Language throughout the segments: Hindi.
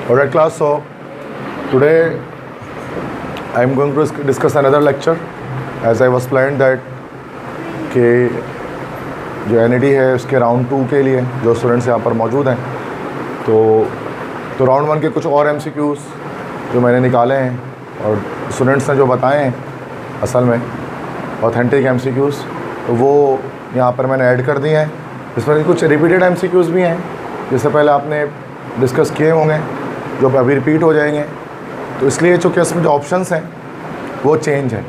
Alright class, so today I am going to discuss another lecture as I was planned that कि जो NED है उसके राउंड 2 के लिए जो स्टूडेंट्स यहाँ पर मौजूद हैं तो राउंड 1 के कुछ और MCQs जो मैंने निकाले हैं और स्टूडेंट्स ने जो बताए हैं असल में ऑथेंटिक MCQs तो वो यहाँ पर मैंने ऐड कर दिए हैं। इसमें कुछ रिपीटेड MCQs भी हैं जिससे पहले आपने डिस्कस किए होंगे जो अभी रिपीट हो जाएंगे। तो इसलिए चूँकि इसमें जो ऑप्शंस हैं वो चेंज है,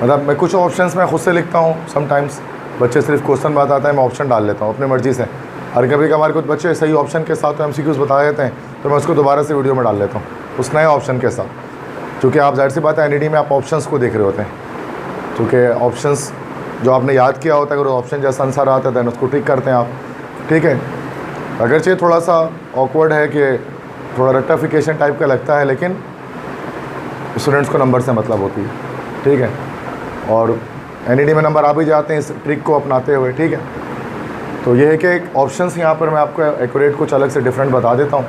मतलब मैं कुछ ऑप्शंस मैं खुद से लिखता हूँ, समटाइम्स बच्चे सिर्फ क्वेश्चन बताता है मैं ऑप्शन डाल लेता हूँ अपनी मर्ज़ी से, और कभी कभार कुछ बच्चे सही ऑप्शन के साथ तो MCQs बता देते हैं तो मैं उसको दोबारा से वीडियो में डाल लेता हूँ उस नए ऑप्शन के साथ, क्योंकि आप जाहिर सी बात है NED में आप ऑप्शंस को देख रहे होते हैं, क्योंकि ऑप्शंस जो आपने याद किया होता है अगर ऑप्शन जैसा आंसर आता है दैन उसको टिक करते हैं आप, ठीक है। अगरचे थोड़ा सा ऑकवर्ड है कि थोड़ा रेक्टिफिकेशन टाइप का लगता है, लेकिन स्टूडेंट्स को नंबर से मतलब होती है, ठीक है, और NED में नंबर आ भी जाते हैं इस ट्रिक को अपनाते हुए, ठीक है। तो ये है कि एक ऑप्शंस यहाँ पर मैं आपको एक्यूरेट कुछ अलग से डिफरेंट बता देता हूँ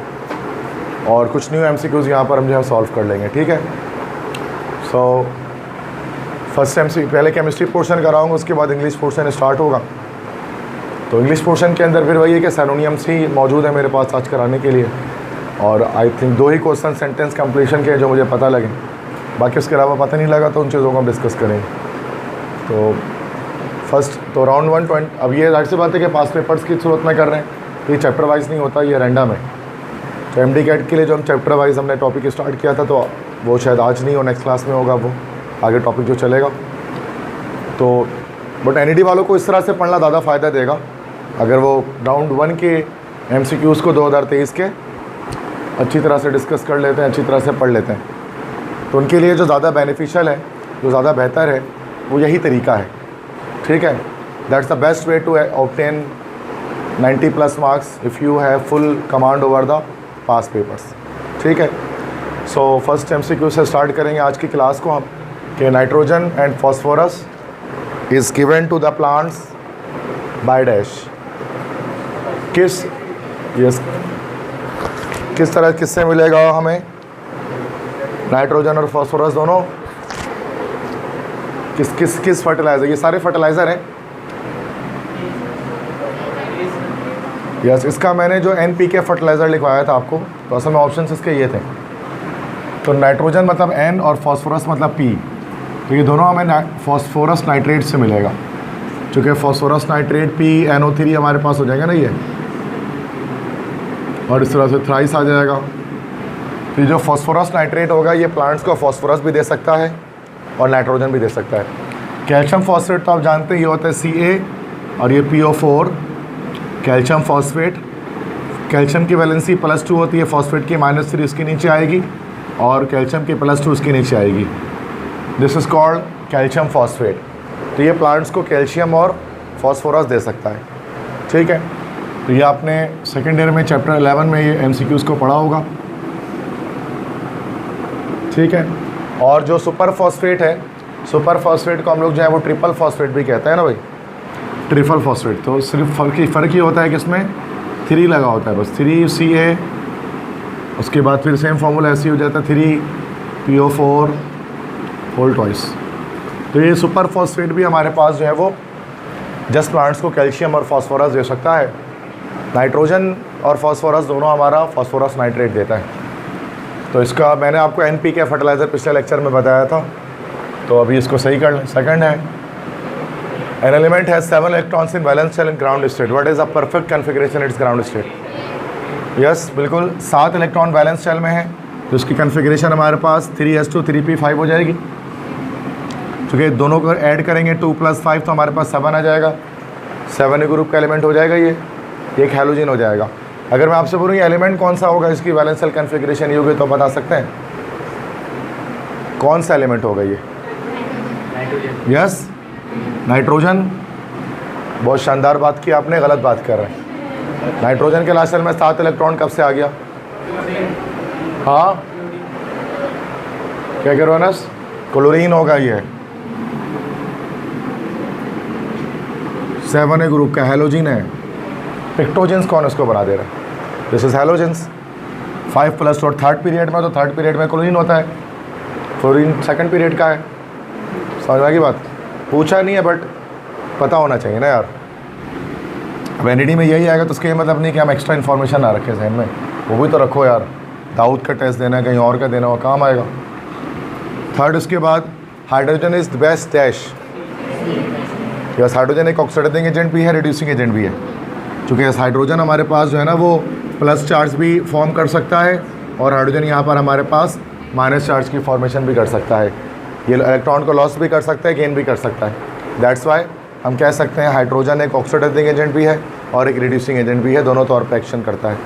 और कुछ न्यू MCQs यहाँ पर हम जो है सॉल्व कर लेंगे, ठीक है। सो फर्स्ट MCQ पहले केमिस्ट्री पोर्शन कराऊंगा, उसके बाद इंग्लिश पोर्शन स्टार्ट होगा। तो इंग्लिश पोर्शन के अंदर फिर वही है कि सिनोनिम्स ही मौजूद है मेरे पास आज कराने के लिए, और I think 2 he question sentence completion के जो मुझे पता लगे, बाकी उसके अलावा पता नहीं लगा तो उन चीज़ों को हम डिस्कस करेंगे। तो फर्स्ट तो राउंड 1 अब ये जाहिर सी बात है कि पास पेपर्स की सूरत में कर रहे हैं, ये चैप्टर वाइज नहीं होता, ये रैंडम है। तो MD कैट के लिए जो हम चैप्टर वाइज हमने टॉपिक स्टार्ट किया था तो वो शायद आज नहीं हो, नेक्स्ट क्लास में होगा वो आगे टॉपिक जो चलेगा। तो बट NED वालों को इस तरह से पढ़ना ज़्यादा फ़ायदा देगा अगर वो राउंड 1 के MCQs को 2023 के अच्छी तरह से डिस्कस कर लेते हैं, अच्छी तरह से पढ़ लेते हैं, तो उनके लिए जो ज़्यादा बेनिफिशियल है, जो ज़्यादा बेहतर है वो यही तरीका है, ठीक है। That's the best way to obtain 90+ marks if you have full command over the past papers, ठीक है। सो फर्स्ट MCQ से स्टार्ट करेंगे आज की क्लास को हम कि nitrogen and phosphorus is given to the plants by dash. किस तरह किससे मिलेगा हमें नाइट्रोजन और फॉस्फोरस दोनों, किस फर्टिलाइज़र, ये सारे फर्टिलाइज़र हैं। यस, इसका मैंने जो NPK फर्टिलाइज़र लिखवाया था आपको, तो असल में ऑप्शंस इसके ये थे। तो नाइट्रोजन मतलब N और फॉस्फोरस मतलब P, तो ये दोनों हमें फॉस्फोरस नाइट्रेट से मिलेगा, चूँकि फॉस्फोरस नाइट्रेट PnO3 हमारे पास हो जाएगा ना ये, और इस तरह से थ्राइस आ जाएगा। तो जो फॉस्फोरस नाइट्रेट होगा ये प्लांट्स को फॉस्फोरस भी दे सकता है और नाइट्रोजन भी दे सकता है। कैल्शियम फॉस्फेट तो आप जानते हैं ये होता है Ca और ये PO4 कैल्शियम फॉस्फेट। कैल्शियम की वैलेंसी +2 होती है, फॉस्फेट की -3 इसके नीचे आएगी और कैल्शियम की +2 इसके नीचे आएगी। This is called calcium phosphate. तो ये प्लांट्स को कैल्शियम और फॉस्फोरस दे सकता है, ठीक है। तो ये आपने सेकेंड ईयर में चैप्टर 11 में ये MCQs को पढ़ा होगा, ठीक है। और जो सुपर फॉस्फेट है, सुपर फॉस्फेट को हम लोग जो है वो ट्रिपल फॉस्फेट भी कहते हैं ना भाई, ट्रिपल फॉस्फेट। तो सिर्फ फ़र्क ही होता है कि इसमें 3 लगा होता है बस, 3 Ca, उसके बाद फिर सेम फार्मूला ऐसे ही हो जाता है 3 PO4 होल ट्वाइस। तो ये सुपर फॉस्फेट भी हमारे पास जो है वो जस्ट प्लांट्स को कैल्शियम और फॉस्फोरस दे सकता है। नाइट्रोजन और फॉस्फोरस दोनों हमारा फॉस्फोरस नाइट्रेट देता है। तो इसका मैंने आपको NPK फर्टिलाइज़र पिछले लेक्चर में बताया था, तो अभी इसको सही कर लें। सेकंड है an element has 7 electrons in valence shell in ground state, what is a perfect configuration its ground state. Yes, बिल्कुल 7 इलेक्ट्रॉन वैलेंस शेल में है, तो इसकी कन्फिग्रेशन हमारे पास 3s2 3p5 हो जाएगी, क्योंकि दोनों को ऐड करेंगे 2 + 5 तो हमारे पास 7 आ जाएगा। 7 ग्रुप का एलिमेंट हो जाएगा, ये एक हैलोजन हो जाएगा। अगर मैं आपसे बोलूँ ये एलिमेंट कौन सा होगा, इसकी वैलेंस शेल कन्फिग्रेशन ये होगी, तो बता सकते हैं कौन सा एलिमेंट होगा ये? Yes, nitrogen. बहुत शानदार बात की आपने, गलत बात कर रहे हैं। नाइट्रोजन के लास्ट शेल में 7 इलेक्ट्रॉन कब से आ गया? हाँ, क्या कह रहे हो अनस? क्लोरीन होगा ये, 7 ग्रुप का हैलोजन है। पिक्टोजेंस कौन इसको बना दे रहा है? This is halogens. 5 प्लस और थर्ड पीरियड में, तो थर्ड पीरियड में क्लोरीन होता है, फ्लोरीन सेकंड पीरियड का है। समझ में की बात? पूछा नहीं है बट पता होना चाहिए ना यार। अब एनईडी में यही आएगा तो उसका ये मतलब नहीं कि हम एक्स्ट्रा इन्फॉर्मेशन ना रखें जहन में, वो भी तो रखो यार। दाऊद का टेस्ट देना है, कहीं और का देना हो, काम आएगा। थर्ड, उसके बाद hydrogen is the best dash. Yes, hydrogen एक ऑक्सीडाइजिंग एजेंट भी है, रिड्यूसिंग एजेंट भी है। चूँकि यस हाइड्रोजन हमारे पास जो है ना वो प्लस चार्ज भी फॉर्म कर सकता है, और हाइड्रोजन यहाँ पर हमारे पास माइनस चार्ज की फॉर्मेशन भी कर सकता है। ये इलेक्ट्रॉन को लॉस भी कर सकता है, गेन भी कर सकता है। दैट्स वाई हम कह सकते हैं हाइड्रोजन एक ऑक्सीडाइजिंग एजेंट भी है और एक रिड्यूसिंग एजेंट भी है, दोनों तौर पर एक्शन करता है,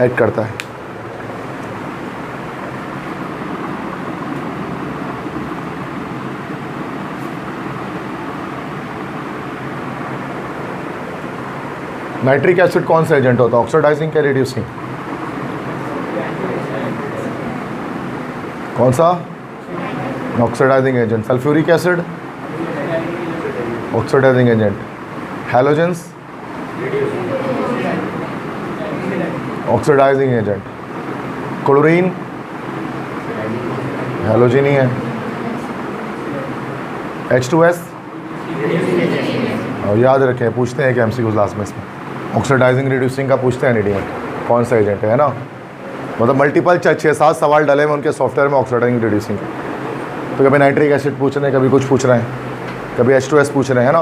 एक्ट करता है। नाइट्रिक एसिड कौन सा एजेंट होता है, ऑक्सीडाइजिंग क्या रिड्यूसिंग? कौन सा? Oxidising agent. Sulphuric acid oxidising agent. Halogens oxidising agent. Chlorine halogen ही है। H2S और याद रखें, पूछते हैं कि MCQ क्लास में इसमें ऑक्सीडाइजिंग रिड्यूसिंग का पूछते हैं एनईडी में कौन सा एजेंट है ना। मतलब मल्टीपल 6-7 सवाल डले हुए उनके सॉफ्टवेयर में ऑक्सीडाइजिंग रिड्यूसिंग। तो कभी नाइट्रिक एसिड पूछ रहे हैं, कभी कुछ पूछ रहे हैं, कभी H2S पूछ रहे हैं ना।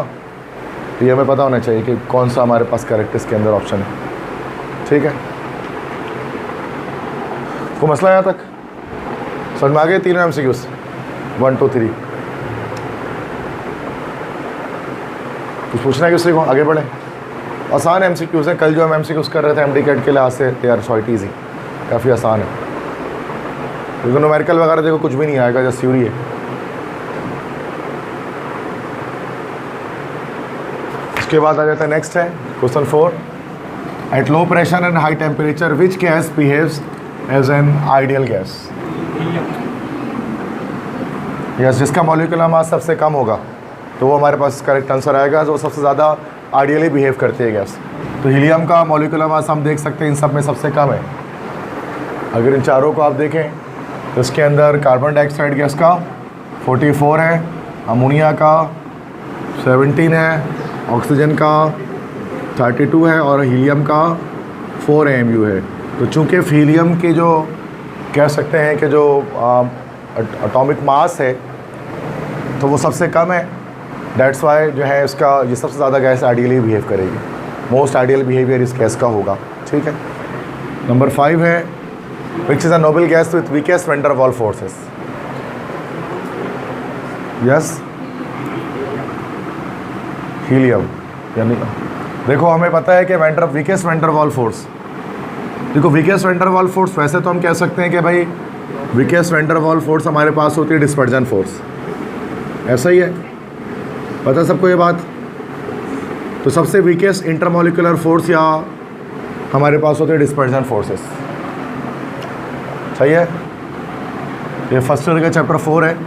तो ये हमें पता होना चाहिए कि कौन सा हमारे पास करेक्ट इसके अंदर ऑप्शन है। ठीक है, कोई मसला यहाँ तक समझ में आ गए? तीनों MCQs 1 2 3। कुछ पूछना है किसी को? आगे बढ़े। आसान MCQs हैं। कल जो हम MCQs कर रहे थे MD-CAT के लिहाज से, दे आर क्वाइट ईजी, काफ़ी आसान है। क्योंकि न्यूमेरिकल वगैरह देखो कुछ भी नहीं आएगा, जस्ट थ्योरी है। इसके बाद आ जाता है नेक्स्ट है question 4। At low pressure and high temperature which gas behaves as an ideal gas? Yes, जिसका मॉलिक्यूलर मास सबसे कम होगा तो वो हमारे पास करेक्ट आंसर आएगा, जो सबसे ज़्यादा आइडियली बिहेव करती है गैस। तो हीलियम का मॉलिक्यूलर मास हम देख सकते हैं इन सब में सबसे कम है। अगर इन चारों को आप देखें तो इसके अंदर कार्बन डाइऑक्साइड गैस का 44 है, अमोनिया का 17 है, ऑक्सीजन का 32 है और हीलियम का 4 AMU है। तो चूँकि हीलियम के जो कह सकते हैं कि जो एटॉमिक मास है तो वो सबसे कम है, दैट्स वाई जो है इसका ये सबसे ज़्यादा गैस आइडियली बिहेव करेगी। मोस्ट आइडियल बिहेवियर इस गैस का होगा। ठीक है, नंबर 5 है which is a noble gas with weakest van der Waals forces? Yes, helium. यानी देखो हमें पता है कि वीकेस्ट वैन डर वाल फोर्स, देखो वीकेस्ट वैन डर वाल फोर्स वैसे तो हम कह सकते हैं कि भाई वीकेस्ट वैन डर वाल फोर्स हमारे पास होती है डिस्पर्जन फोर्स, ऐसा ही है, पता सबको ये बात। तो सबसे वीकेस्ट इंटरमोलिकुलर फोर्स या हमारे पास होते हैं डिस्पर्जन फोर्सेस। सही है, ये फर्स्ट ईयर का चैप्टर 4 है।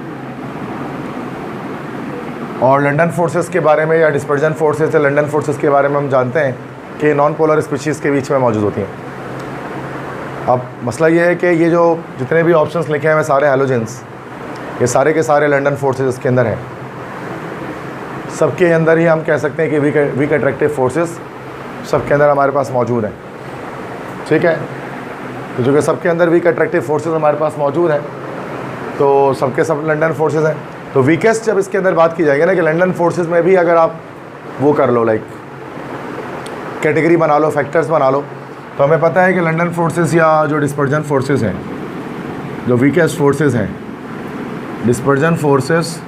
और लंदन फोर्सेस के बारे में या डिस्पर्जन फोर्सेस या लंदन फोर्सेस के बारे में हम जानते हैं कि नॉन पोलर स्पीशीज़ के बीच में मौजूद होती हैं। अब मसला ये है कि ये जो जितने भी ऑप्शंस लिखे हैं सारे हैलोजेंस, ये सारे के सारे लंदन फोर्सेस इसके अंदर हैं। सबके अंदर ही हम कह सकते हैं कि वीक अट्रैक्टिव फोर्सेस सबके अंदर हमारे पास मौजूद हैं। ठीक है, तो जो कि सबके अंदर वीक अट्रैक्टिव फोर्सेस हमारे पास मौजूद हैं, तो सबके सब लंदन फोर्सेस हैं। तो वीकेस्ट जब इसके अंदर बात की जाएगी ना कि लंदन फोर्सेस में भी अगर आप वो कर लो, लाइक कैटेगरी बना लो, फैक्टर्स बना लो, तो हमें पता है कि लंदन फोर्सेस या जो डिस्पर्जन फोर्सेस हैं, जो वीकेस्ट फोर्सेस हैं, dispersion forces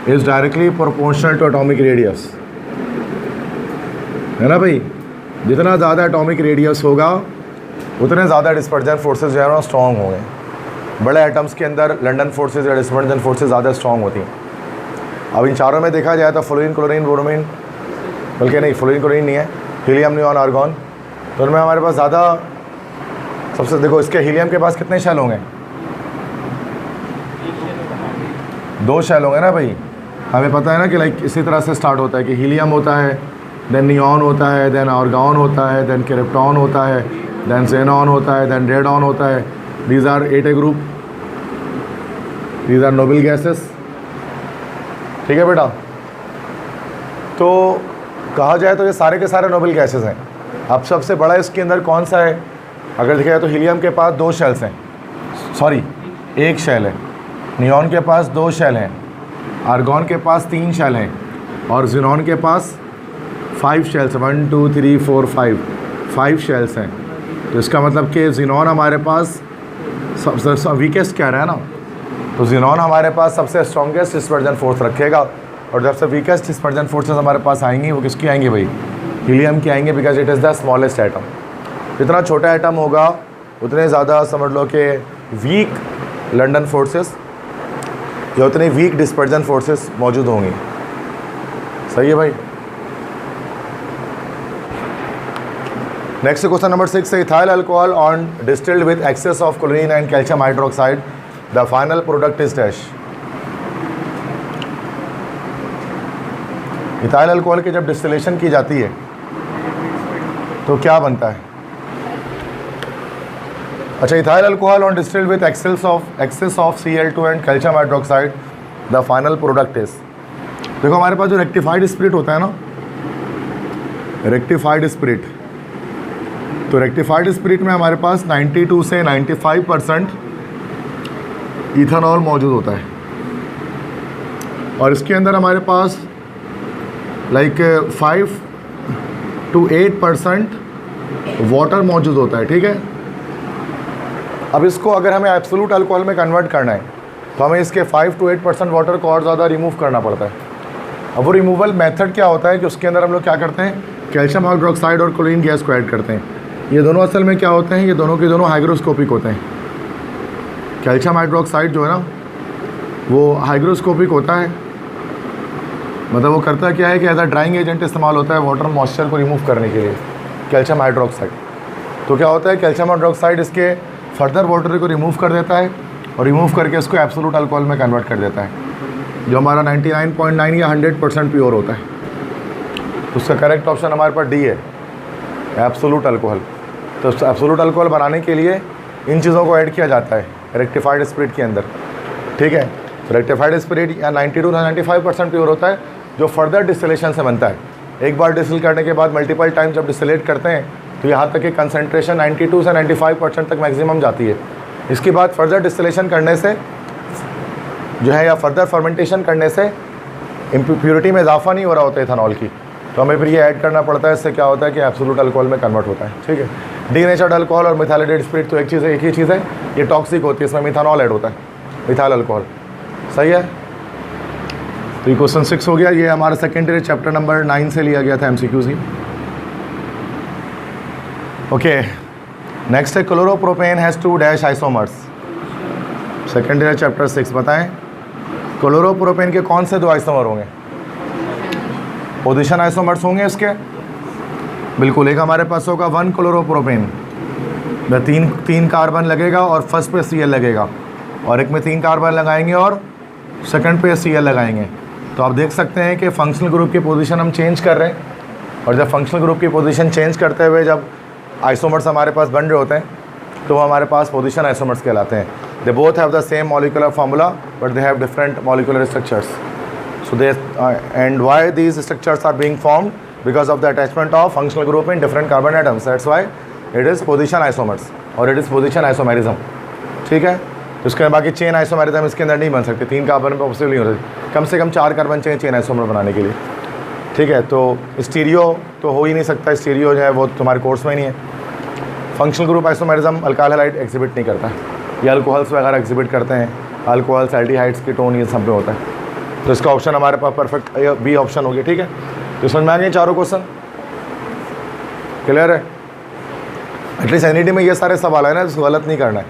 is directly proportional to atomic radius, है ना भाई। जितना ज़्यादा एटॉमिक रेडियस होगा उतने ज़्यादा डिस्पर्जन फोर्सेस जो है ना स्ट्रॉन्ग होंगे। बड़े एटम्स के अंदर लंदन फोर्सेस या डिस्पर्जन फोर्सेस ज़्यादा स्ट्रॉन्ग होती हैं। अब इन चारों में देखा जाए तो फ्लोरीन, क्लोरीन, ब्रोमीन, बल्कि नहीं फ्लोरीन क्लोरीन नहीं है, हीलियम, नियॉन, आर्गॉन, तो उनमें हमारे पास ज़्यादा सबसे, देखो इसके हीलियम के पास कितने शेल होंगे? 2 शेल होंगे ना भाई। हमें पता है ना कि लाइक इसी तरह से स्टार्ट होता है कि हीलियम होता है, देन नियॉन होता है, देन आर्गॉन होता है, देन क्रिप्टॉन होता है, देन xenon होता है, देन रेडॉन होता है. These are 8A group, these are noble gases. ठीक है बेटा. तो कहा जाए तो ये सारे के सारे नोबल गैसेस हैं. अब सबसे बड़ा इसके अंदर कौन सा है? अगर देखा जाए तो हीलियम के पास 2 शेल्स हैं, सॉरी 1 शेल है. नियॉन के पास 2 शेल हैं. आर्गॉन के पास 3 शेल हैं. और ज़ीनॉन के पास 5 शेल्स, 1 2 3 4 5 शेल्स हैं. तो इसका मतलब कि ज़ीनॉन हमारे पास सबसे वीकेस्ट कह रहा है ना, तो ज़ीनॉन हमारे पास सबसे स्ट्रॉन्गेस्ट डिस्पर्जन फोर्स रखेगा. और जब से वीकेस्ट डिस्पर्जन फोर्सेस हमारे पास आएंगी वो किसकी आएंगी भाई? हीलियम की आएंगे, because it is the smallest atom. जितना छोटा एटम होगा उतने ज़्यादा समझ लो कि वीक लंडन फोर्सेस या उतनी वीक डिस्पर्जन फोर्सेस मौजूद होंगी. सही है भाई. नेक्स्ट क्वेश्चन नंबर 6 है ethyl alcohol on distilled with excess of chlorine and calcium hydroxide, the final product is dash. Ethyl alcohol की जब डिस्टिलेशन की जाती है तो क्या बनता है? अच्छा, ethyl alcohol on distilled with excess of Cl2 and calcium hydroxide, the final product is. देखो हमारे पास जो रेक्टिफाइड स्पिरिट होता है ना, रेक्टिफाइड स्पिरिट, तो रेक्टिफाइड स्पिरिट में हमारे पास 92 से 95% इथेनॉल मौजूद होता है. और इसके अंदर हमारे पास लाइक 5 to 8% वाटर मौजूद होता है. ठीक है. अब इसको अगर हमें एब्सोल्यूट अल्कोहल में कन्वर्ट करना है तो हमें इसके 5 to 8% वाटर को और ज़्यादा रिमूव करना पड़ता है. अब वो रिमूवल मेथड क्या होता है कि उसके अंदर हम लोग क्या करते हैं, कैल्शियम हाइड्रोक्साइड और क्लोरीन गैस को ऐड करते हैं. ये दोनों असल में क्या होते हैं, ये दोनों के दोनों हाइग्रोस्कोपिक होते हैं. कैल्शियम हाइड्रोक्साइड जो है ना वो हाइग्रोस्कोपिक होता है, मतलब वो करता क्या है कि एज अ ड्राइंग एजेंट इस्तेमाल होता है वाटर मॉइस्चर को रिमूव करने के लिए, कैल्शियम हाइड्रोक्साइड. तो क्या होता है, कैल्शियम हाइड्रोक्साइड इसके फर्दर वाटर को रिमूव कर देता है और रिमूव करके इसको एब्सोल्यूट अल्कोहल में कन्वर्ट कर देता है, जो हमारा 99.9 या 100% प्योर होता है. तो उसका करेक्ट ऑप्शन हमारे पास डी है, एब्सोल्यूट अल्कोहल. तो एब्सोल्यूट अल्कोहल बनाने के लिए इन चीज़ों को ऐड किया जाता है रेक्टिफाइड स्पिरिट के अंदर. ठीक है. तो रेक्टिफाइड स्पिरिट या 92 से 95% प्योर होता है, जो फर्दर डिस्टिलेशन से बनता है. एक बार डिस्टिल करने के बाद मल्टीपल टाइम जब डिस्टिलेट करते हैं तो यहाँ तक कि कंसनट्रेशन 92 से 95% तक मैक्सिमम जाती है. इसके बाद फर्दर डिस्टिलेशन करने से जो है या फर्दर फर्मेंटेशन करने से इम्प्योरिटी में इजाफा नहीं हो रहा होता इथेनॉल की, तो हमें फिर ये ऐड करना पड़ता है. इससे क्या होता है कि एब्सोल्यूट अल्कोहल में कन्वर्ट होता है. ठीक है. डीनेचर्ड अल्कोहल और मिथाइलेटेड स्पिरिट तो एक ही चीज़ है, ये टॉक्सिक होती है, इसमें मिथानॉल ऐड होता है, मिथाइल अल्कोहल. सही है. तो ये क्वेश्चन 6 हो गया. ये हमारा सेकेंडरी चैप्टर नंबर 9 से लिया गया था MCQs ही. ओके. नेक्स्ट है chloropropane has 2 dash isomers. Secondary chapter 6 बताएं क्लोरोप्रोपेन के कौन से 2 आइसोमर होंगे? पोजीशन आइसोमर्स होंगे इसके. बिल्कुल. एक हमारे पास होगा 1 क्लोरोप्रोपेन में 3 कार्बन लगेगा और फर्स्ट पे Cl लगेगा, और एक में 3 कार्बन लगाएंगे और सेकंड पे Cl लगाएंगे. तो आप देख सकते हैं कि फंक्शनल ग्रुप की पोजीशन हम चेंज कर रहे हैं, और जब फंक्शनल ग्रुप की पोजीशन चेंज करते हुए जब आइसोमर्स हमारे पास बन रहे होते हैं तो वो हमारे पास पोजीशन आइसोमर्स कहलाते हैं. They both have the same molecular formula but they have different molecular structures. So they and why these structures are being formed because of the attachment of functional group in different carbon atoms. That's why it is position isomers और इट इज़ पोजीशन आइसोमेरिज्म. ठीक है. तो उसके बाकी चेन आइसोमेरिज्म इसके अंदर नहीं बन सकते. 3 कार्बन पर पॉसिबल नहीं हो सकती, कम से कम 4 कार्बन चाहिए चेन आइसोमर बनाने के लिए. ठीक है. तो स्टीरियो तो हो ही नहीं सकता, स्टीरियो जो है वो तुम्हारे कोर्स में ही नहीं है. Functional group isomerism alkyl halide exhibit नहीं करता, ये अल्कोहल्स वगैरह एग्जिबिट करते हैं. अल्कोहल्स, एल्डिहाइड्स, कीटोन, ये सब में होता है. तो इसका ऑप्शन हमारे पास परफेक्ट बी ऑप्शन हो गया. ठीक है. तो समझ में आ गए चारों क्वेश्चन? क्लियर है? एटलीस्ट एनईटी में ये सारे सवाल है ना, इसको गलत नहीं करना है.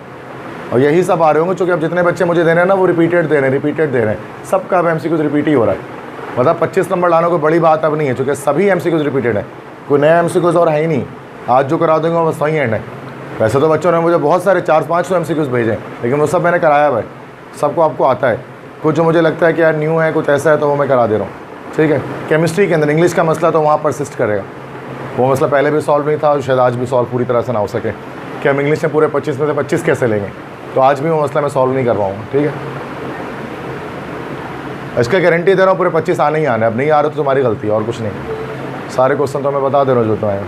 और यही सब आ रहे होंगे, चूँकि अब जितने बच्चे मुझे देने हैं ना वो रिपीटेड दे रहे हैं. सबका अब MCQs रिपीट ही हो रहा है. मतलब 25 नंबर लाना कोई बड़ी बात अब नहीं है, चूँकि सभी MCQs रिपीटेड है, कोई नया MCQs और है ही नहीं. आज जो करा देंगे वो बस वही एंड है. वैसे तो बच्चों ने मुझे बहुत सारे 4-5 MCQs भेजे हैं, लेकिन वो सब मैंने कराया भाई. सबको आपको आता है. कुछ जो मुझे लगता है कि यार न्यू है, कुछ ऐसा है, तो वो मैं करा दे रहा हूँ. ठीक है. केमिस्ट्री के अंदर इंग्लिश का मसला तो वहाँ परसिस्ट करेगा. वो मसला पहले भी सॉल्व नहीं था और शायद आज भी सॉल्व पूरी तरह से ना हो सके कि हम इंग्लिश में पूरे 25 में से 25 कैसे लेंगे, तो आज भी वो मसला मैं सॉल्व नहीं कर पाऊँगा। ठीक है, इसका गारंटी दे रहा हूँ पूरे 25 आने ही आने, अब नहीं आ रहे तो तुम्हारी गलती है और कुछ नहीं। सारे क्वेश्चन तो मैं बता दे रहा हूँ जो तुम्हें।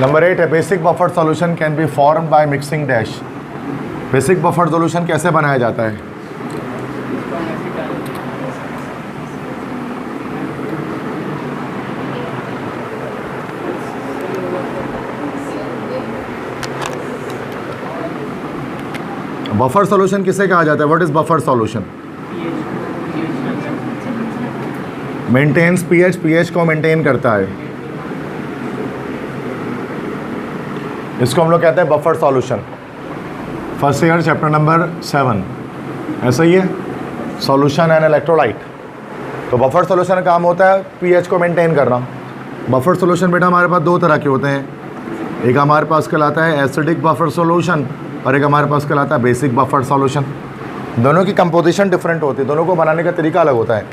नंबर 8 है basic buffer solution can be form by mixing dash. Basic buffer solution कैसे बनाया जाता है? बफर सॉल्यूशन किसे कहा जाता है? What is buffer solution? Maintains pH, pH को मेंटेन करता है, इसको हम लोग कहते हैं buffer solution. First year chapter number 7 ऐसा ही है, सॉल्यूशन एंड इलेक्ट्रोलाइट। तो बफर सॉल्यूशन का काम होता है पीएच को मेंटेन करना। बफर सॉल्यूशन बेटा हमारे पास दो तरह के होते हैं, एक हमारे पास कहलाता है एसिडिक बफर सॉल्यूशन और एक हमारे पास कहलाता है बेसिक बफर सॉल्यूशन। दोनों की कंपोजिशन डिफरेंट होती है, दोनों को बनाने का तरीका अलग होता है।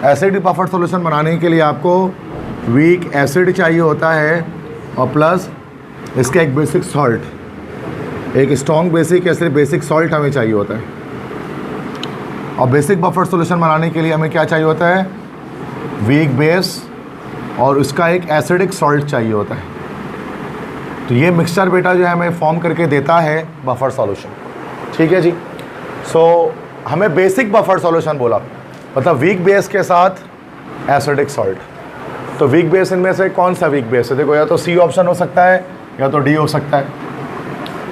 एसिडिक बफर सॉल्यूशन बनाने के लिए आपको वीक एसिड चाहिए होता है और प्लस इसका एक बेसिक सॉल्ट, एक strong basic acid basic salt हमें चाहिए होता है। और बेसिक बफर सॉल्यूशन बनाने के लिए हमें क्या चाहिए होता है? वीक बेस और उसका एक एसिडिक सॉल्ट चाहिए होता है। तो ये मिक्सचर बेटा जो है हमें फॉर्म करके देता है बफर सॉल्यूशन। ठीक है जी। सो हमें बेसिक बफर सॉल्यूशन बोला, मतलब वीक बेस के साथ एसिडिक सॉल्ट। तो वीक बेस इनमें से कौन सा वीक बेस है? देखो या तो सी ऑप्शन हो सकता है या तो डी हो सकता है।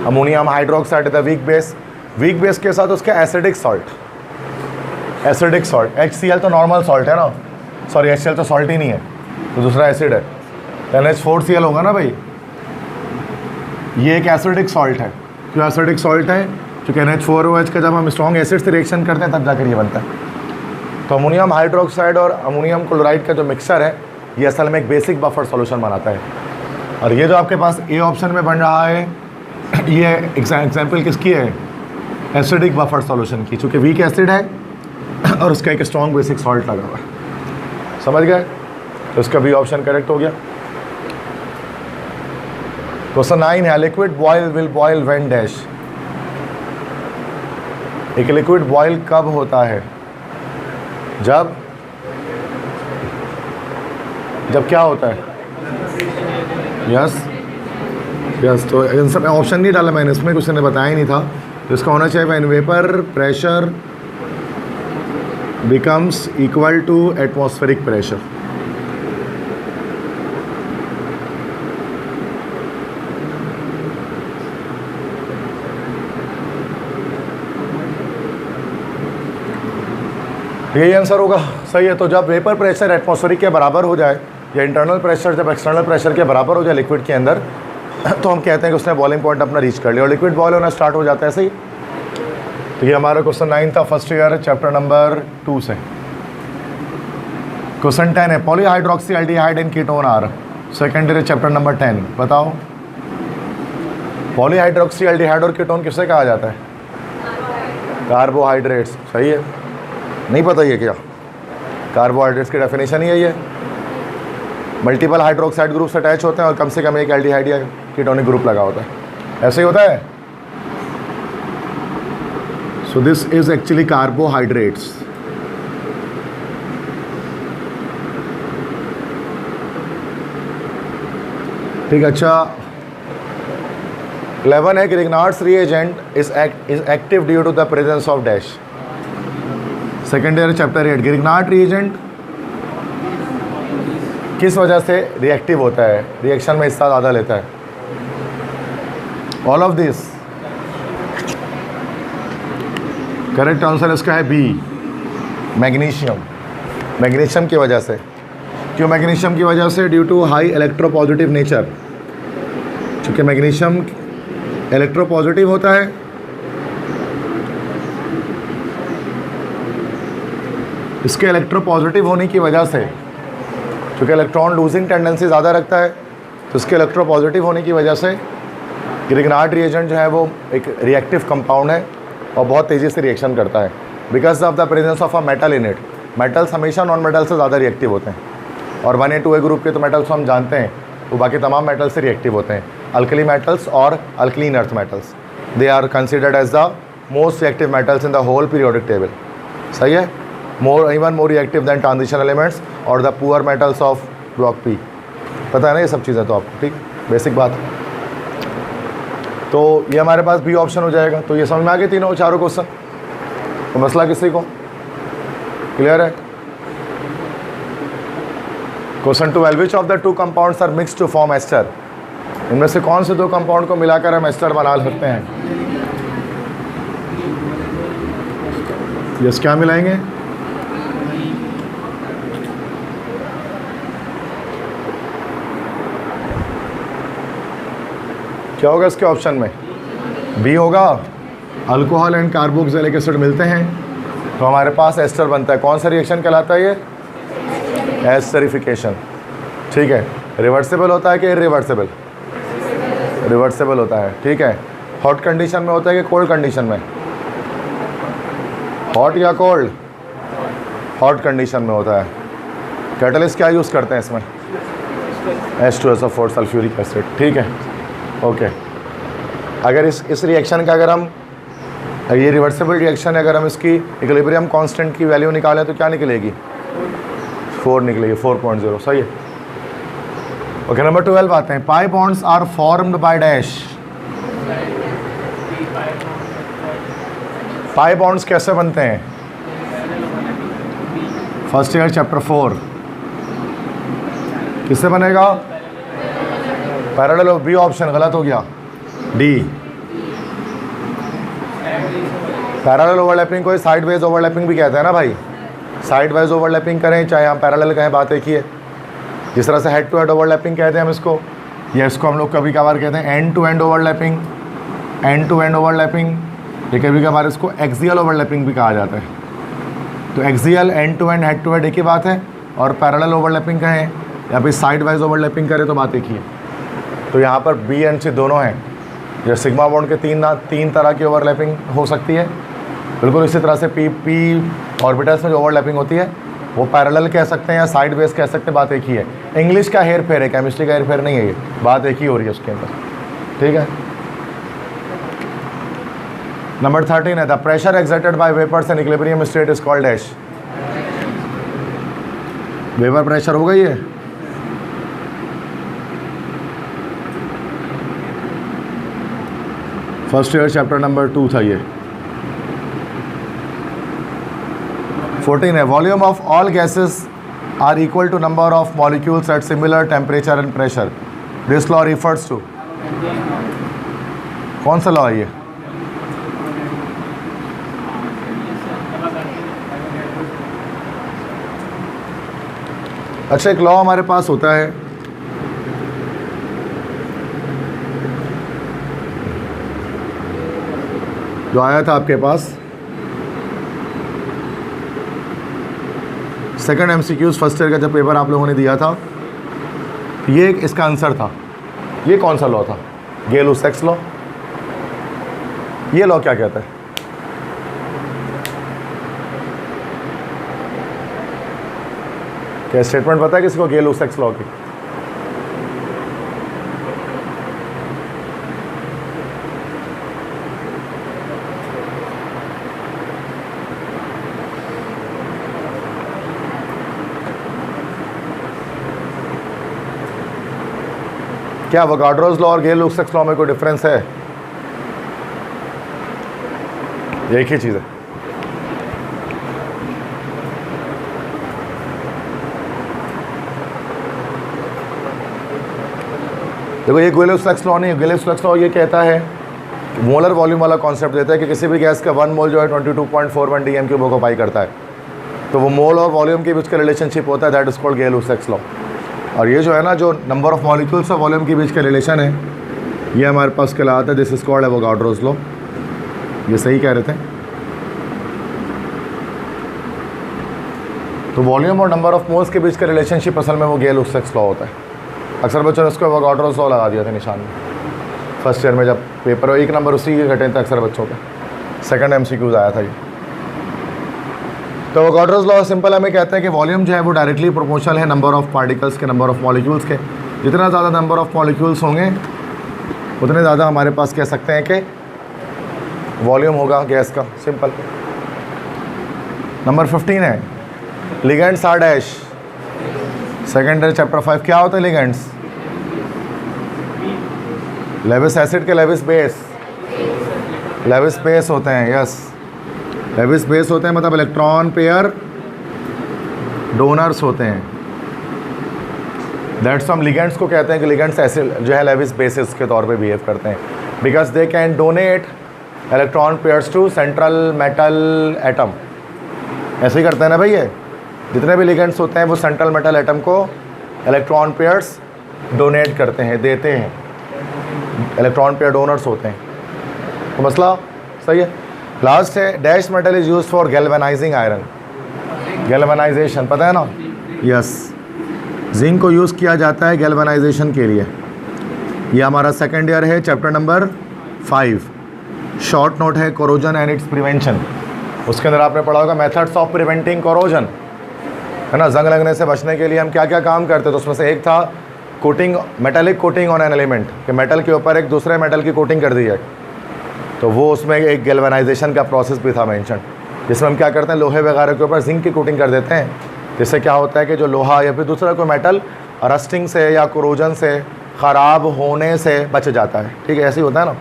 Ammonium hydroxide the weak base, weak base के साथ उसका acidic salt, acidic salt. HCl तो नॉर्मल सॉल्ट है ना, सॉरी HCl तो सॉल्ट ही नहीं है, तो दूसरा एसिड है, NH4Cl होगा ना भाई। ये एक एसिडिक सॉल्ट है। क्यों एसिडिक सॉल्ट है? क्योंकि NH4OH का जब हम स्ट्रॉन्ग एसिड से रिएक्शन करते हैं तब जाकर ये बनता है। तो अमोनियम हाइड्रोक्साइड और अमोनियम क्लोराइड का जो मिक्सचर है ये असल में एक बेसिक बफर सॉल्यूशन बनाता है। और ये जो आपके पास ए ऑप्शन में बन रहा है ये एग्जाम्पल किसकी है? एसिडिक बफर सॉल्यूशन की, चूँकि वीक एसिड है और उसका एक स्ट्रॉन्ग बेसिक सॉल्ट लगा हुआ है। समझ गए? तो इसका बी ऑप्शन करेक्ट हो गया। क्वेश्चन 9 है liquid boil will boil when dash. एक लिक्विड बॉयल कब होता है? जब क्या होता है? Yes yes. तो इन सब ऑप्शन नहीं डाला मैंने, इसमें कुछ ने बताया ही नहीं था। तो इसका होना चाहिए when vapour pressure becomes equal to atmospheric pressure. यही आंसर होगा। सही है। तो जब वेपर प्रेशर एटमॉस्फेरिक के बराबर हो जाए या इंटरनल प्रेशर जब एक्सटर्नल प्रेशर के बराबर हो जाए लिक्विड के अंदर, तो हम कहते हैं कि उसने बॉइलिंग पॉइंट अपना रीच कर लिया और लिक्विड बॉयल होना स्टार्ट हो जाता है। सही। तो ये हमारा क्वेश्चन 9 था फर्स्ट ईयर चैप्टर नंबर 2 से। क्वेश्चन 10 है polyhydroxy aldehyde and ketone are. Second year chapter number 10। बताओ पॉलीहाइड्रोक्सी एल्डिहाइड और कीटोन किससे कहा जाता है? कार्बोहाइड्रेट्स। सही है। नहीं पता ये क्या? कार्बोहाइड्रेट्स की डेफिनेशन ही यही है, मल्टीपल हाइड्रोक्साइड ग्रुप्स अटैच होते हैं और कम से कम एक एल्डिहाइड या कीटोनिक ग्रुप लगा होता है। ऐसे ही होता है। So this is actually carbohydrates. ठीक। अच्छा 11 है Grignard's reagent is active due to the presence of dash। Second year chapter 8 Grignard reagent किस वजह से रिएक्टिव होता है, रिएक्शन में हिस्सा ज़्यादा लेता है? All of this. Correct answer इसका है बी, मैग्नीशियम। मैग्नीशियम की वजह से। क्यों मैग्नीशियम की वजह से? Due to high electropositive nature. चूँकि मैग्नीशियम इलेक्ट्रोपॉजिटिव होता है, इसके इलेक्ट्रोपॉजिटिव होने की वजह से, क्योंकि इलेक्ट्रॉन लूजिंग टेंडेंसी ज़्यादा रखता है, तो इसके इलेक्ट्रोपॉजिटिव होने की वजह से ग्रिग्नार्ड रिएजेंट जो है वो एक रिएक्टिव कंपाउंड है और बहुत तेज़ी से रिएक्शन करता है because of the presence of a metal in it. Metals हमेशा नॉन मेटल से ज़्यादा रिएक्टिव होते हैं। और 1A 2A ग्रुप के तो मेटल्स हम जानते हैं, वो बाकी तमाम मेटल्स से रिएक्टिव होते हैं। अल्कली मेटल्स और alkaline earth metals, they are considered as the most reactive metals in the whole periodic table. सही है, even more reactive than transition elements और the poor metals of block p. पता है ना ये सब चीज़ें तो आपको, ठीक, बेसिक बात। तो ये हमारे पास बी ऑप्शन हो जाएगा। तो ये समझ में आ गए तीनों चारों क्वेश्चन। तो मसला किसी को क्लियर है? Question 12, which of the two compounds are mix to form ester? इनमें से कौन से दो कंपाउंड को मिलाकर हम एस्टर बना सकते हैं? यस, क्या मिलाएंगे? क्या होगा इसके ऑप्शन में? बी होगा, अल्कोहल एंड कार्बोक्सिलिक एसिड मिलते हैं तो हमारे पास एस्टर बनता है। कौन सा रिएक्शन कहलाता है ये? एस्टरिफिकेशन। ठीक है, रिवर्सिबल होता है कि इरिवर्सिबल? रिवर्सिबल होता है। ठीक है, हॉट कंडीशन में होता है कि कोल्ड कंडीशन में? हॉट या कोल्ड? हॉट कंडीशन में होता है। कैटलिस्ट क्या यूज़ करते हैं इसमें? H2SO4 sulphuric acid. ठीक है, ओके। अगर इस रिएक्शन का अगर हम, ये रिवर्सिबल रिएक्शन है, अगर हम इसकी इक्विलिब्रियम कांस्टेंट की वैल्यू निकालें तो क्या निकलेगी? 4 निकलेगी, 4.0। सही है, ओके। नंबर 12 आते हैं। Pi bonds are formed by dash. Pi bonds कैसे बनते हैं? First year chapter 4। किससे बनेगा? पैरेलल। बी ऑप्शन गलत हो गया, डी। पैरेलल ओवरलैपिंग को साइड वेज ओवरलैपिंग भी कहते हैं ना भाई। साइड वाइज ओवरलैपिंग करें चाहे हम पैरेलल कहें, बात एक ही है। जिस तरह से हेड टू हेड ओवरलैपिंग कहते हैं हम इसको, या इसको हम लोग कभी कभार कहते हैं end to end overlapping, end to end overlapping. ये कभी कभार इसको एक्सियल ओवरलैपिंग भी कहा जाता है। तो axial, end to end, head to head एक ही बात है। और पैरेलल ओवरलैपिंग कहें या फिर साइड वाइज ओवरलैपिंग करें तो बात एक ही है। तो यहाँ पर बी एंड सी दोनों हैं। जैसे सिग्मा बॉन्ड के तीन तरह की ओवरलैपिंग हो सकती है, बिल्कुल इसी तरह से पी ऑर्बिटल्स में जो ओवरलैपिंग होती है वो पैरेलल कह सकते हैं या साइड वेज कह सकते हैं, बात एक ही है। इंग्लिश का हेर फेर है, केमिस्ट्री का हेर फेर नहीं है, ये बात एक ही हो रही है उसके अंदर। ठीक है, नंबर 13 है the pressure exerted by vapours in equilibrium state is called dash. Vapour pressure होगा ये। फर्स्ट ईयर चैप्टर नंबर 2 था ये। 14 है volume of all gases are equal to number of molecules at similar temperature and pressure. This law refers to, कौन सा लॉ है ये? अच्छा, एक लॉ हमारे पास होता है, जो आया था आपके पास सेकंड एमसीक्यूज फर्स्ट ईयर का जब पेपर आप लोगों ने दिया था, ये इसका आंसर था। ये कौन सा लॉ था? गेल-लुसैक्स लॉ। ये लॉ क्या कहता है? क्या स्टेटमेंट पता है किसी को गेल-लुसैक्स लॉ की? क्या अवोगाड्रोस लॉ और गेल-लुसैक्स लॉ में कोई डिफरेंस है? एक ही चीज़ है। देखो, ये गेल-लुसैक्स लॉ नहीं है। गेल-लुसैक्स लॉ ये कहता है, मोलर वॉल्यूम वाला कॉन्सेप्ट देता है कि किसी भी गैस का 1 मोल जो है 22.41 dm³ ऑक्यूपाई करता है। तो वो मोल और वॉल्यूम के बीच का रिलेशनशिप होता है, दैट इज कॉल्ड गेल-लुसैक्स लॉ। और ये जो है ना, जो नंबर ऑफ मॉलिक्यूल्स और वॉल्यूम के बीच का रिलेशन है, ये हमारे पास कहलाता है this is called Avogadro's law. ये सही कह रहे थे। तो वॉल्यूम और नंबर ऑफ मोल्स के बीच का रिलेशनशिप असल में वो गेल-लुसैक्स लॉ होता है। अक्सर बच्चों ने उसको एवोगाड्रोस लॉ लगा दिया था निशान में फर्स्ट ईयर में, जब पेपर 1 नंबर उसी के घटे थे अक्सर बच्चों के। सेकंड एमसीक्यूज आया था ये। तो एवोगाड्रोस लॉ सिंपल हमें कहते हैं कि वॉल्यूम जो है वो डायरेक्टली प्रोपोर्शनल है नंबर ऑफ पार्टिकल्स के, नंबर ऑफ मॉलिक्यूल्स के। जितना ज़्यादा नंबर ऑफ मॉलिक्यूल्स होंगे उतने ज़्यादा हमारे पास कह सकते हैं कि वॉल्यूम होगा गैस का। सिंपल। नंबर 15 है ligands are dash. Secondary chapter 5 क्या होता है लिगेंड्स? लेविस एसिड के लेविस बेस, लेविस बेस होते हैं। यस, लेविस बेस होते हैं, मतलब इलेक्ट्रॉन पेयर डोनर्स होते हैं। दैट्स हम लिगेंड्स को कहते हैं कि लिगेंड्स एसिड जो है लेविस बेसिस के तौर पे बिहेव करते हैं, because they can donate electron pairs to central metal atom. ऐसे ही करते हैं ना भाई, ये जितने भी लिगेंड्स होते हैं वो सेंट्रल मेटल एटम को इलेक्ट्रॉन पेयर्स डोनेट करते हैं, देते हैं। इलेक्ट्रॉन पेयर डोनर्स होते हैं। तो मसला सही है। लास्ट है dash metal is use for galvanising iron. Galvanisation पता है ना? यस, जिंक को यूज़ किया जाता है गैल्वेनाइजेशन के लिए। ये हमारा सेकेंड ईयर है, चैप्टर नंबर 5। शॉर्ट नोट है कोरोजन एंड इट्स प्रिवेंशन। उसके अंदर आपने पढ़ा होगा मेथड्स ऑफ प्रिवेंटिंग कोरोजन, है ना। जंग लगने से बचने के लिए हम क्या क्या काम करते, तो उसमें से एक था coating, metallic coating on an element, कि मेटल के ऊपर एक दूसरे मेटल की कोटिंग कर दी है। तो वो उसमें एक गैल्वेनाइजेशन का प्रोसेस भी था मेंशन, जिसमें हम क्या करते हैं लोहे वगैरह के ऊपर जिंक की कोटिंग कर देते हैं। जिससे क्या होता है कि जो लोहा या फिर दूसरा कोई मेटल रस्टिंग से या कोरोजन से ख़राब होने से बच जाता है। ठीक है, ऐसे ही होता है ना।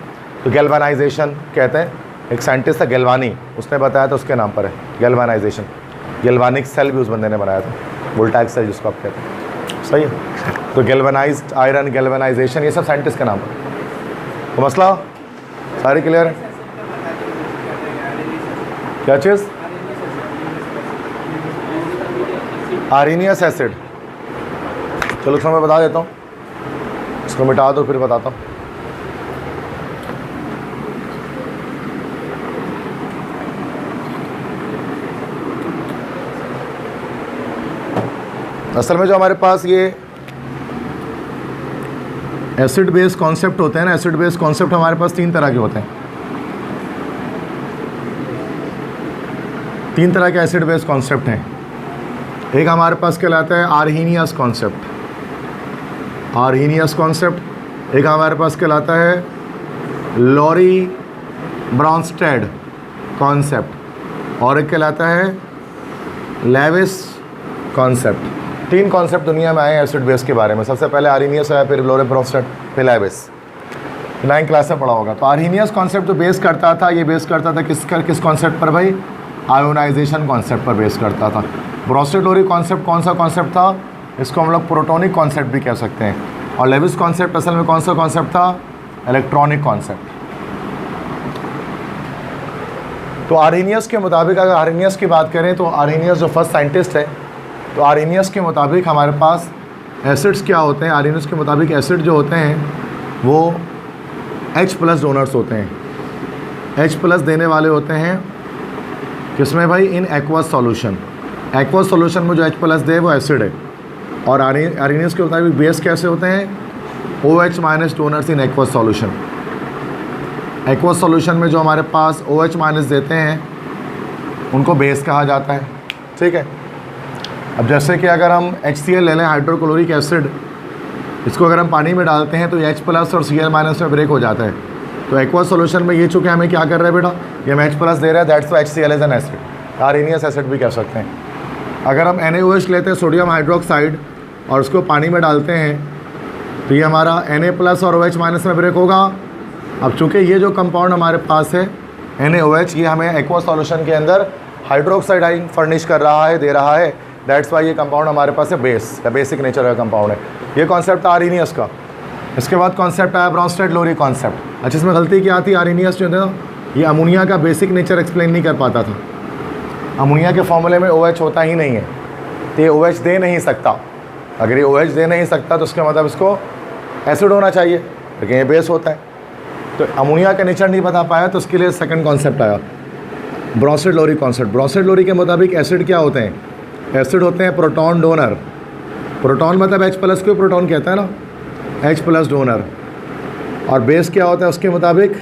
तो गैल्वेनाइजेशन कहते हैं। एक साइंटिस्ट था गैल्वानी, उसने बताया था, उसके नाम पर है गैल्वेनाइजेशन। गैल्वानिक सेल भी उस बंदे ने बनाया था, वोल्टाइक सेल जिसको आप कहते हैं। सही है। तो गैल्वेनाइज्ड आयरन, गैल्वेनाइजेशन, ये सब साइंटिस्ट के नाम पर। तो मसला सारी क्लियर है? क्या चीज़? आर्सेनियस एसिड। चलो उसको मैं बता देता हूँ, इसको मिटा दो फिर बताता हूँ। असल में जो हमारे पास ये एसिड बेस कॉन्सेप्ट होते हैं ना, एसिड बेस कॉन्सेप्ट हमारे पास 3 तरह के होते हैं। 3 तरह के एसिड बेस कॉन्सेप्ट हैं। एक हमारे पास कहलाता है आर्सेनियस कॉन्सेप्ट, आर्सेनियस कॉन्सेप्ट। एक हमारे पास कहलाता है लॉरी ब्रॉन्स्टेड कॉन्सेप्ट, और एक कहलाता है लेविस कॉन्सेप्ट। 3 कॉन्सेप्ट दुनिया में आए हैं एसिड बेस के बारे में। सबसे पहले आर्सेनियस आया, फिर लॉरी ब्रॉन्स्टेड, फिर लेविस। 9th क्लास में पढ़ा होगा। तो आर्सेनियस कॉन्सेप्ट जो बेस करता था, ये बेस करता था किस कॉन्सेप्ट पर भाई? आयोनाइजेशन कॉन्सेप्ट पर बेस करता था। ब्रॉन्स्टेड लॉरी कॉन्सेप्ट कौन सा कॉन्सेप्ट था? इसको हम लोग प्रोटोनिक कॉन्सेप्ट भी कह सकते हैं। और लेविस कॉन्सेप्ट असल में कौन सा कॉन्सेप्ट था? Electronic concept. तो आर्सेनियस के मुताबिक, अगर आर्सेनियस की बात करें तो आर्सेनियस जो फर्स्ट साइंटिस्ट है, तो आर्सेनियस के मुताबिक हमारे पास एसिड्स क्या होते हैं? आर्सेनियस के मुताबिक एसिड जो होते हैं वो H+ डोनर्स होते हैं। H+ देने वाले होते हैं किसमें भाई? In aqueous solution. Aqueous solution में जो H+ दे वो एसिड है। और आर्सेनियस के मुताबिक बेस कैसे होते हैं? OH- donors in aqueous solution. Aqueous solution में जो हमारे पास OH- देते हैं उनको बेस कहा जाता है। ठीक है। अब जैसे कि अगर हम HCl ले लें, हाइड्रोक्लोरिक एसिड, इसको अगर हम पानी में डालते हैं तो ये H+ और Cl- में ब्रेक हो जाता है। तो एक्वस सॉल्यूशन में ये चूँकि हमें क्या कर रहा है बेटा, ये हमें H+ दे रहा है, that's why HCl is an acid. Arsenious acid भी कह सकते हैं। अगर हम NaOH लेते हैं, सोडियम हाइड्रोक्साइड, और उसको पानी में डालते हैं तो ये हमारा Na+ और OH- में ब्रेक होगा। अब चूँकि ये जो कंपाउंड हमारे पास है NaOH, ये हमें एक्वस सॉल्यूशन के अंदर हाइड्रोक्साइड आयन फर्निश कर रहा है, दे रहा है। दैट्स वाई ये कंपाउंड हमारे पास है बेस, या बेसिक नेचर का कंपाउंड है। ये कॉन्सेप्ट आर्सेनियस का। इसके बाद कॉन्सेप्ट आया ब्रॉन्स्टेड लॉरी कॉन्सेप्ट। अच्छा, इसमें गलती क्या थी? आर्सेनियस जो था ये अमोनिया का बेसिक नेचर एक्सप्लेन नहीं कर पाता था। अमोनिया के फॉर्मूले में OH होता ही नहीं है, तो ये OH दे नहीं सकता। अगर ये OH दे नहीं सकता तो उसका मतलब इसको एसिड होना चाहिए, लेकिन ये बेस होता है। तो अमोनिया का नेचर नहीं बता पाया, तो उसके लिए सेकंड कॉन्सेप्ट आया Bronsted Lowry concept. Bronsted Lowry के मुताबिक एसिड क्या होते हैं? एसिड होते हैं प्रोटॉन डोनर। प्रोटॉन मतलब H+ को प्रोटॉन कहता है ना, H+ डोनर। और बेस क्या होता है उसके मुताबिक?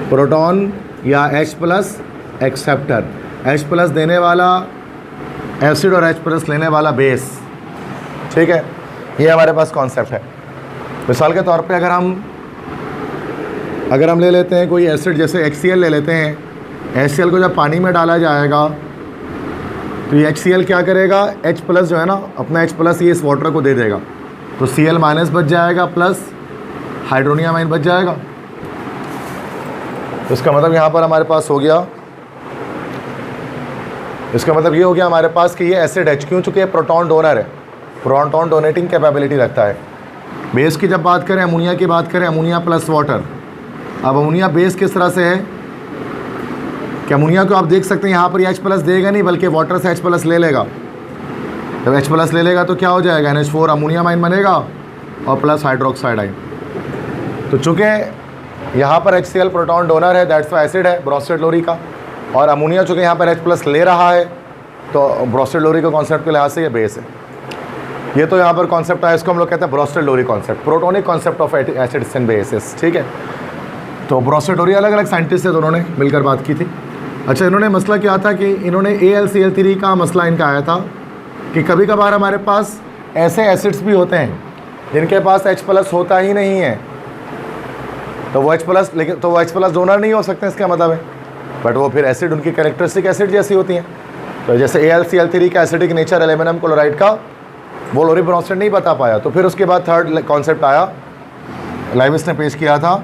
प्रोटॉन या H+ एक्सेप्टर। H प्लस देने वाला एसिड और H प्लस लेने वाला बेस, ठीक है। ये हमारे पास कॉन्सेप्ट है। मिसाल के तौर पे अगर हम ले लेते हैं कोई एसिड, जैसे HCl ले लेते हैं। HCl को जब पानी में डाला जाएगा तो ये HCl क्या करेगा, H प्लस जो है ना, अपना H प्लस ये इस वाटर को दे देगा, तो Cl माइनस बच जाएगा प्लस हाइड्रोनियम आयन बच जाएगा। तो इसका मतलब यहाँ पर हमारे पास हो गया, इसका मतलब ये हो गया हमारे पास कि ये एसिड H, क्यों, चूँकि ये प्रोटॉन डोनर है, प्रोटॉन डोनेटिंग कैपेबिलिटी रखता है। बेस की जब बात करें, अमोनिया की बात करें, अमोनिया प्लस वाटर। अब अमोनिया बेस किस तरह से है कि अमोनिया को आप देख सकते हैं यहाँ पर H प्लस देगा नहीं, बल्कि वाटर से H प्लस ले लेगा। जब H प्लस ले लेगा तो क्या हो जाएगा, NH4 अमोनियम आयन बनेगा और प्लस हाइड्रोक्साइड आयन। तो चूँकि यहाँ पर HCl प्रोटॉन डोनर है, दैट्स वाई एसिड है ब्रोस्टेड लोरी का, और अमोनिया चूँकि यहाँ पर H प्लस ले रहा है, तो ब्रोस्टेड लोरी के कॉन्सेप्ट के लिहाज से ये बेस है। ये तो यहाँ पर कॉन्सेप्ट है, इसको हम लोग कहते हैं Bronsted Lowry concept, protonic concept of acids and bases, ठीक है। तो ब्रोस्टेड लोरी अलग अलग साइंटिस्ट है, दोनों ने मिलकर बात की थी। अच्छा, इन्होंने मसला क्या था कि इन्होंने AlCl3 का मसला इनका आया था कि कभी कभार हमारे पास ऐसे एसिड्स भी होते हैं जिनके पास H प्लस होता ही नहीं है, तो वो H प्लस, लेकिन तो वो H प्लस डोनर नहीं हो सकते, इसका मतलब है, बट वो फिर एसिड उनकी कैरेक्टरिस्टिक एसिड जैसी होती हैं। तो जैसे AlCl3 का एसिडिक नेचर एल्यूमिनियम क्लोराइड का वो लोरी ब्रोस्टेड नहीं बता पाया। तो फिर उसके बाद थर्ड कॉन्सेप्ट आया, लेविस ने पेश किया था,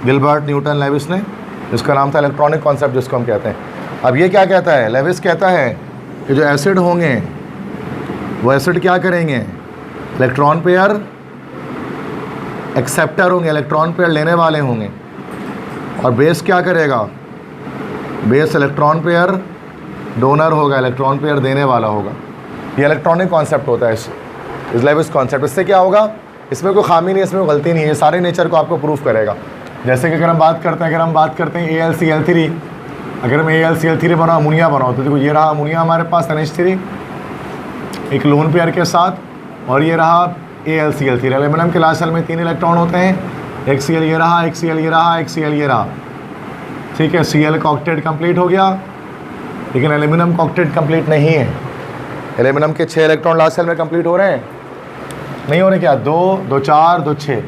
गिलबर्ट न्यूटन लेविस ने, इसका नाम था इलेक्ट्रॉनिक कॉन्सेप्ट, जिसको हम कहते हैं। अब ये क्या कहता है, लेविस कहता है कि जो एसिड होंगे वो एसिड क्या करेंगे, इलेक्ट्रॉन पेयर एक्सेप्टर होंगे, इलेक्ट्रॉन पेयर लेने वाले होंगे, और बेस क्या करेगा, बेस इलेक्ट्रॉन पेयर डोनर होगा, इलेक्ट्रॉन पेयर देने वाला होगा। ये इलेक्ट्रॉनिक कॉन्सेप्ट होता है इस लेविस कॉन्सेप्ट। इससे क्या होगा, इसमें कोई खामी नहीं है, इसमें गलती नहीं है, ये सारे नेचर को आपको प्रूफ करेगा। जैसे कि अगर हम बात करते हैं AlCl3, अगर मैं AlCl3 बनाऊँ, अमोनिया बनाऊँ, तो देखो ये रहा अमोनिया हमारे पास NH3 एक लोन पेयर के साथ, और ये रहा AlCl3। एल्यूमिनियम के लास्ट शेल में 3 इलेक्ट्रॉन होते हैं, एक Cl ये रहा, एक Cl ये रहा, एक Cl ये रहा, ठीक है। Cl का ऑक्टेट कंप्लीट हो गया, लेकिन एल्यूमिनियम का ऑक्टेट कंप्लीट नहीं है। एल्यूमिनियम के 6 इलेक्ट्रॉन लास्ट शेल में कंप्लीट हो रहे हैं, नहीं हो रहे क्या, 2 2 4 2 6,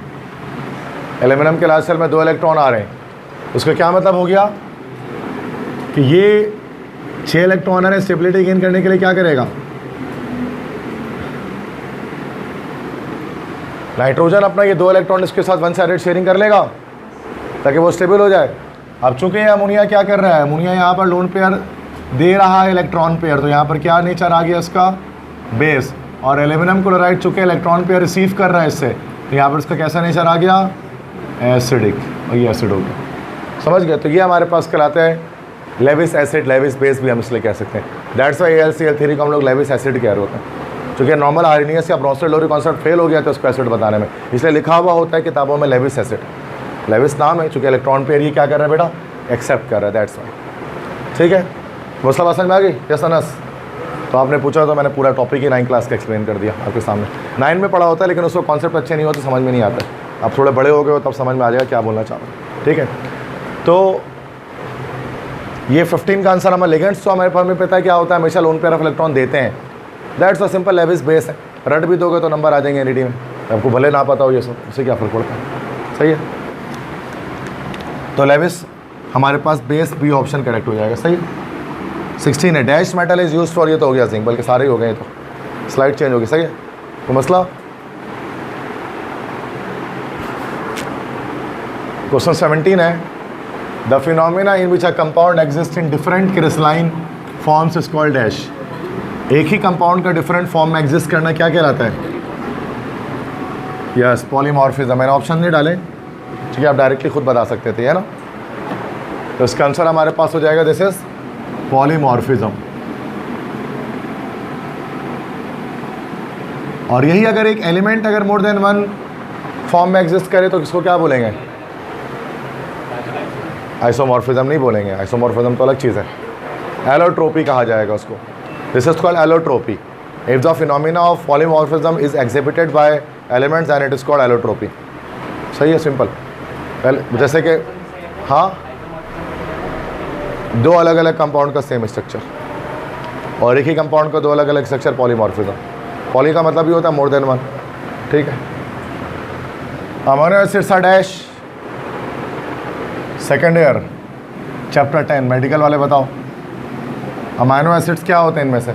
एल्यूमिनियम के लास्ट शेल में 2 इलेक्ट्रॉन आ रहे हैं। उसका क्या मतलब हो गया कि ये 6 इलेक्ट्रॉन है, स्टेबिलिटी गेन करने के लिए क्या करेगा, नाइट्रोजन अपना ये 2 इलेक्ट्रॉन इसके साथ वन साइडेड शेयरिंग कर लेगा ताकि वो स्टेबल हो जाए। अब चूंकि ये अमोनिया क्या कर रहा है, अमोनिया यहाँ पर लोन पेयर दे रहा है, इलेक्ट्रॉन पेयर, तो यहाँ पर क्या नेचर आ गया इसका, बेस। और एल्यूमिनियम क्लोराइड चूँकि इलेक्ट्रॉन पेयर रिसीव कर रहा है इससे, तो यहाँ पर इसका कैसा नेचर आ गया, एसिडिक, और ये एसिड हो गया। समझ गए। तो ये हमारे पास कहलाते हैं लेविस एसिड, लेविस बेस भी हम इसलिए कह सकते हैं। दैट्स वाई AlCl3 को हम लोग लेविस एसिड कह रहे होते हैं, क्योंकि नॉर्मल आर्नियस या ब्रोस्टेड लोरी कॉन्सेप्ट फेल हो गया तो उसको एसिड बताने में, इसलिए लिखा हुआ होता है किताबों में लेविस एसिड। लेविस नाम है, चूँकि इलेक्ट्रॉन पेयर ये क्या कर रहा है बेटा, एक्सेप्ट कर रहा है, दैट्स वाई। ठीक है, वो सब समझ में आ गई। यस अनस, तो आपने पूछा तो मैंने पूरा टॉपिक ही 9 क्लास का एक्सप्लेन कर दिया आपके सामने। 9 में पढ़ा होता है, लेकिन उसको कॉन्सेप्ट अच्छे नहीं होते, समझ में नहीं आता। आप थोड़े बड़े हो गए हो तब समझ में आ जाएगा क्या बोलना चाह रहा हूँ। ठीक है, तो ये 15 का आंसर हमारे लिगेंड्स। तो हमारे पास में पता है क्या होता है, हमेशा लोन पेयर ऑफ इलेक्ट्रॉन देते हैं, that's a simple Lewis base है। रट भी दोगे तो नंबर आ जाएंगे एनईडी में, आपको भले ना पता हो ये सब, उससे क्या फ़र्क पड़ता है। सही है, तो लेविस हमारे पास बेस बी ऑप्शन करेक्ट हो जाएगा। सही है। 16 है, dash metal is use for, ये तो हो गया जिंक, बल्कि सारे ही हो गए, तो स्लाइड चेंज होगी। सही है, तो मसला क्वेश्चन 17 है, the phenomena in which a compound exist in different crystalline forms is called dash. एक ही कंपाउंड का डिफरेंट फॉर्म में एग्जिस्ट करना क्या कहलाता है? Yes, polymorphism. मैंने ऑप्शन नहीं डाले, ठीक है, आप डायरेक्टली खुद बता सकते थे, है ना। तो इसका आंसर हमारे पास हो जाएगा दिस इज पॉलीमॉर्फिज्म। और यही अगर एक एलिमेंट अगर मोर देन वन फॉर्म में एग्जिस्ट करे तो किसको क्या बोलेंगे? आइसोमॉर्फिज्म नहीं बोलेंगे, आइसोमॉर्फिज्म तो अलग चीज़ है, एलोट्रोपी कहा जाएगा उसको। This is called allotropy. If the phenomena of polymorphism is exhibited by elements and it is called allotropy. सही है, सिंपल। जैसे कि हाँ, दो अलग अलग कंपाउंड का सेम स्ट्रक्चर, और एक ही कंपाउंड का दो अलग अलग स्ट्रक्चर पॉलीमॉर्फिज्म। पॉली का मतलब ये होता है मोर देन वन, ठीक है। Amino acids are dash, second year chapter 10 medical वाले बताओ, अमीनो एसिड्स क्या होते हैं इनमें से?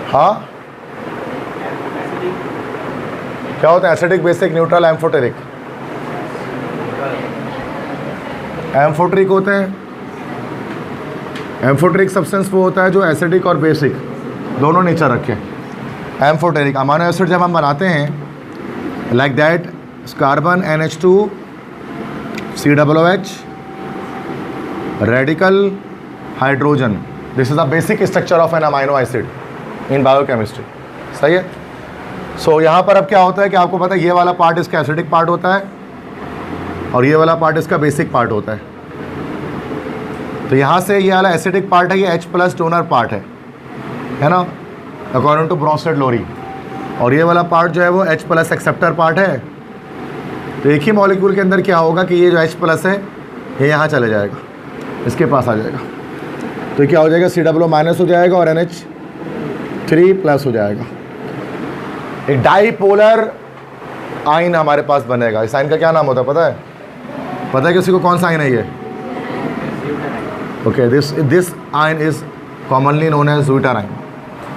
हाँ क्या होते हैं? Acidic, basic, neutral, amphoteric. Amphoteric होते हैं। एम्फोटेरिक सब्सटेंस वो होता है जो एसिडिक और बेसिक दोनों नेचर रखे। एम्फोटेरिक अमीनो एसिड जब हम बनाते हैं like that carbon NH2 COOH radical hydrogen, this is the basic structure of an amino acid in biochemistry. सही है। सो यहाँ पर अब क्या होता है कि आपको पता है ये वाला पार्ट इसका एसिडिक पार्ट होता है और ये वाला पार्ट इसका बेसिक पार्ट होता है। तो यहाँ से ये वाला एसिडिक पार्ट है, ये H+ डोनर पार्ट है ना, अकॉर्डिंग टू ब्रॉन्स्टेड लोरी, और ये वाला पार्ट जो है वो H+ एक्सेप्टर पार्ट है। तो एक ही मॉलिक्यूल के अंदर क्या होगा कि ये जो H+ है ये यहाँ चले जाएगा, इसके पास आ जाएगा, तो क्या हो जाएगा COO- हो जाएगा और NH3+ हो जाएगा। एक डाईपोलर आयन हमारे पास बनेगा। इस आयन का क्या नाम होता है पता है? पता है किसी को कौन सा आयन है ये? Okay, this ion is commonly known as zwitterion.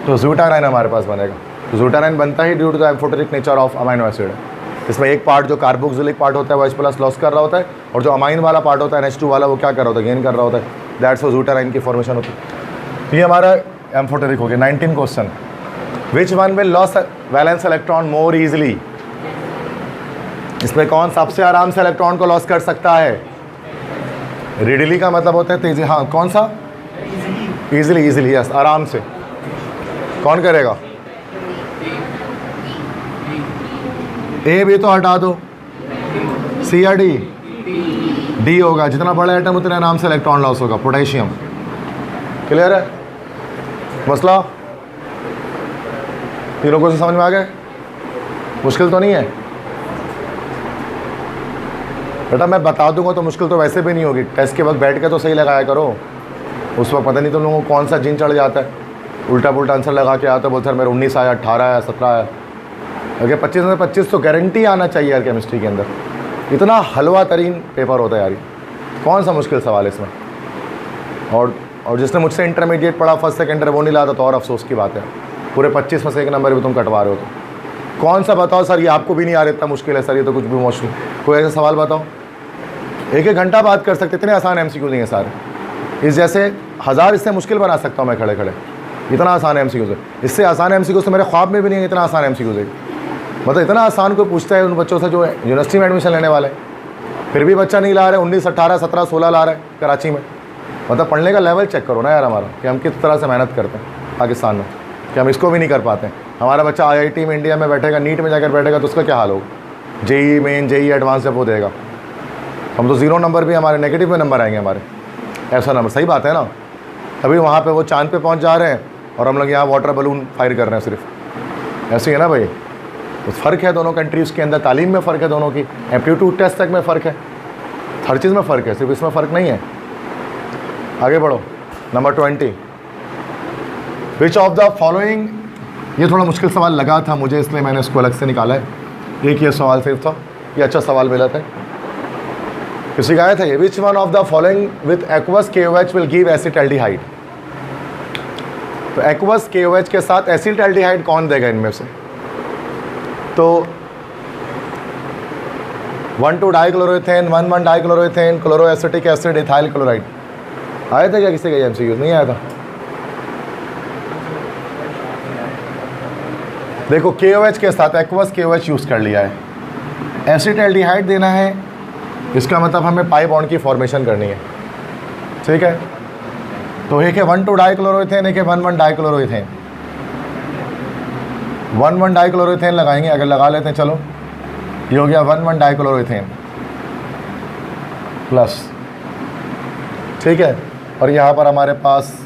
तो ज़्यूटाराइन हमारे पास बनेगा। तो ज़्यूटाराइन बनता ही due to the amphoteric nature of amino acid है। इसमें एक पार्ट जो कार्बोक्सिलिक पार्ट होता है वो H+ लॉस कर रहा होता है, और जो अमाइन वाला पार्ट होता है NH2 वाला वो क्या कर रहा होता है? गेन कर रहा होता है। दैट्स वो ज़्यूटाराइन की फॉर्मेशन होती है। ये हमारा एम्फोटेरिक हो गया। 19 question, which one will loss valence electron more easily? इसमें कौन सबसे आराम से इलेक्ट्रॉन को लॉस कर सकता है? रिडली का मतलब होता है तेजी। हाँ, कौन सा? इजीली, इजीली, यस, आराम से। कौन करेगा? ए भी तो हटा दो, C या D? D होगा। जितना बड़ा एटम उतना आराम से इलेक्ट्रॉन लॉस होगा। पोटेशियम। क्लियर है मसला? तीनों को समझ में आ गए? मुश्किल तो नहीं है बेटा, मैं बता दूंगा तो मुश्किल तो वैसे भी नहीं होगी। टेस्ट के वक्त बैठ के तो सही लगाया करो। उस वक्त पता नहीं तुम लोगों को कौन सा जिन चढ़ जाता है, उल्टा पुल्टा आंसर लगा के आता है, बोलते सर मेरा 19 आया, 18 आया, 17 आया। अगर 25 में 25 तो गारंटी आना चाहिए यार केमिस्ट्री के अंदर। इतना हलवा तरीन पेपर होता है यार, कौन सा मुश्किल सवाल है इसमें? और जिसने मुझसे इंटरमीडिएट पढ़ा फर्स्ट सेकेंडर वो नहीं लाता तो और अफसोस की बात है। पूरे 25 में से एक नंबर भी तुम कटवा रहे हो तो कौन सा बताओ सर? ये आपको भी नहीं आ रहा, इतना मुश्किल है सर, ये तो कुछ भी मुश्किल। कोई ऐसा सवाल बताओ, एक घंटा बात कर सकते, इतने आसान MCQ नहीं है सारे। इस जैसे 1000 इससे मुश्किल बना सकता हूँ मैं खड़े खड़े, इतना आसान MCQ से। इससे आसान MCQ से मेरे ख्वाब में भी नहीं है, इतना आसान MCQ से। मतलब इतना आसान कोई पूछता है उन बच्चों से जो यूनिवर्सिटी में एडमिशन लेने वाले, फिर भी बच्चा नहीं ला रहे, 19, 18, 17, 16 ला रहे कराची में। मतलब पढ़ने का लेवल चेक करो ना यार हमारा, कि हम किस तरह से मेहनत करते हैं पाकिस्तान में, कि हम इसको भी नहीं कर पाते हैं। हमारा बच्चा IIT में इंडिया में बैठेगा, नीट में जाकर बैठेगा तो उसका क्या हाल होगा? JEE मेन, JEE एडवांस जब वो देगा, हम तो 0 नंबर भी, हमारे नेगेटिव में नंबर आएंगे हमारे, ऐसा नंबर। सही बात है ना? अभी वहाँ पे वो चांद पे पहुँच जा रहे हैं और हम लोग यहाँ वाटर बलून फायर कर रहे हैं सिर्फ। ऐसे ही है ना भाई? तो फ़र्क है दोनों कंट्रीज़ के अंदर, तालीम में फ़र्क है दोनों की, एप्टीट्यूड टेस्ट तक में फ़र्क है, हर चीज़ में फ़र्क है, सिर्फ इसमें फ़र्क नहीं है। आगे बढ़ो। Number 20, which of the following, ये थोड़ा मुश्किल सवाल लगा था मुझे इसलिए मैंने इसको अलग से निकाला है। एक ये सवाल सिर्फ था, ये अच्छा सवाल मिला था, किसी का आया था ये, which one of the following with aqueous KOH will give acetaldehyde? तो एक्वस KOH के साथ एसिटाल्डिहाइड कौन देगा इनमें से? तो 1,2 dichloroethane, 1,1 dichloroethane, chloroacetic acid, ethyl chloride. आया था क्या किसी का MCQ? नहीं आया था। देखो KOH के साथ एक्वस KOH यूज़ कर लिया है, एसिटाल्डिहाइड देना है, इसका मतलब हमें पाई बॉन्ड की फॉर्मेशन करनी है। ठीक है, तो एक है 1,2 डाइक्लोरोइथेन, एक है 1,1 डाइक्लोरोइथेन। 1,1 डाइक्लोरोइथेन लगाएंगे, अगर लगा लेते हैं, चलो ये हो गया 1,1 डाइक्लोरोइथेन प्लस। ठीक है, और यहाँ पर हमारे पास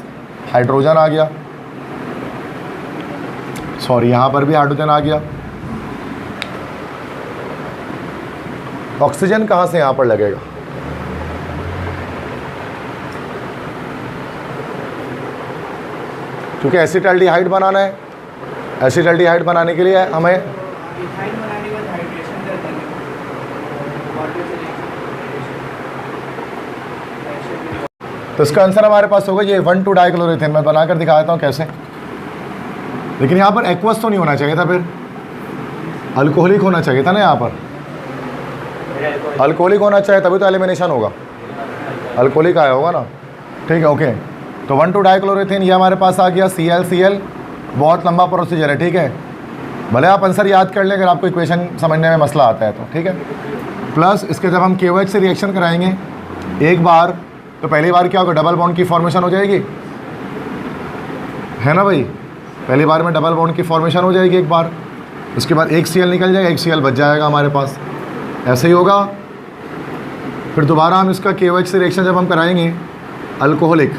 हाइड्रोजन आ गया, सॉरी यहाँ पर भी हाइड्रोजन आ गया। ऑक्सीजन कहाँ से यहाँ पर लगेगा? क्योंकि एसिटाल्डिहाइड बनाना है। एसिटाल्डिहाइड बनाने के लिए हमें तो इसका आंसर हमारे पास होगा ये 1,2 डाइक्लोरोथेन। मैं बनाकर दिखाता हूँ कैसे। लेकिन यहाँ पर एक्वस तो नहीं होना चाहिए था, फिर अल्कोहलिक होना चाहिए था ना। यहाँ पर अल्कोहलिक होना चाहिए, तभी तो एलिमिनेशन होगा। अल्कोहलिक आया होगा ना। ठीक है, ओके। तो 1,2 डाइक्लोरोथेन ये हमारे पास आ गया CL। बहुत लंबा प्रोसीजर है, ठीक है। भले आप आंसर याद कर लें अगर आपको इक्वेशन समझने में मसला आता है तो, ठीक है। प्लस इसके जब हम KOH से रिएक्शन कराएंगे एक बार, तो पहली बार क्या होगा, डबल बॉन्ड की फॉर्मेशन हो जाएगी, है ना भाई। पहली बार में डबल बॉन्ड की फॉर्मेशन हो जाएगी एक बार। उसके बाद एक Cl निकल जाएगा, एक Cl बच जाएगा हमारे पास। ऐसे ही होगा। फिर दोबारा हम इसका KOH से रिएक्शन जब हम कराएंगे अल्कोहलिक,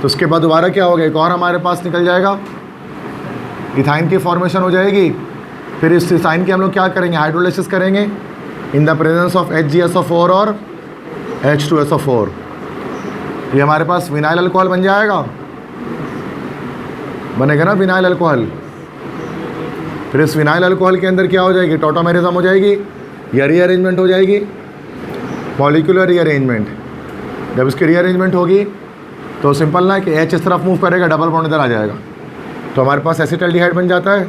तो उसके बाद दोबारा क्या होगा, एक और हमारे पास निकल जाएगा, इथाइन की फॉर्मेशन हो जाएगी। फिर इस इथाइन की हम लोग क्या करेंगे, हाइड्रोलाइसिस करेंगे in the presence of HgSO4 और H2SO4। ये हमारे पास विनाइल अल्कोहल बन जाएगा, बनेगा ना विनाइल अल्कोहल। फिर इस विनाइल अल्कोहल के अंदर क्या हो जाएगी, टॉटोमेरिज्म हो जाएगी या रीअरेंजमेंट हो जाएगी, मॉलिक्यूलर रीअरेंजमेंट। जब इसकी रीअरेंजमेंट होगी तो सिंपल ना है कि H इस तरफ मूव करेगा, डबल बॉन्ड इधर आ जाएगा, तो हमारे पास एसिटाल्डिहाइड बन जाता है।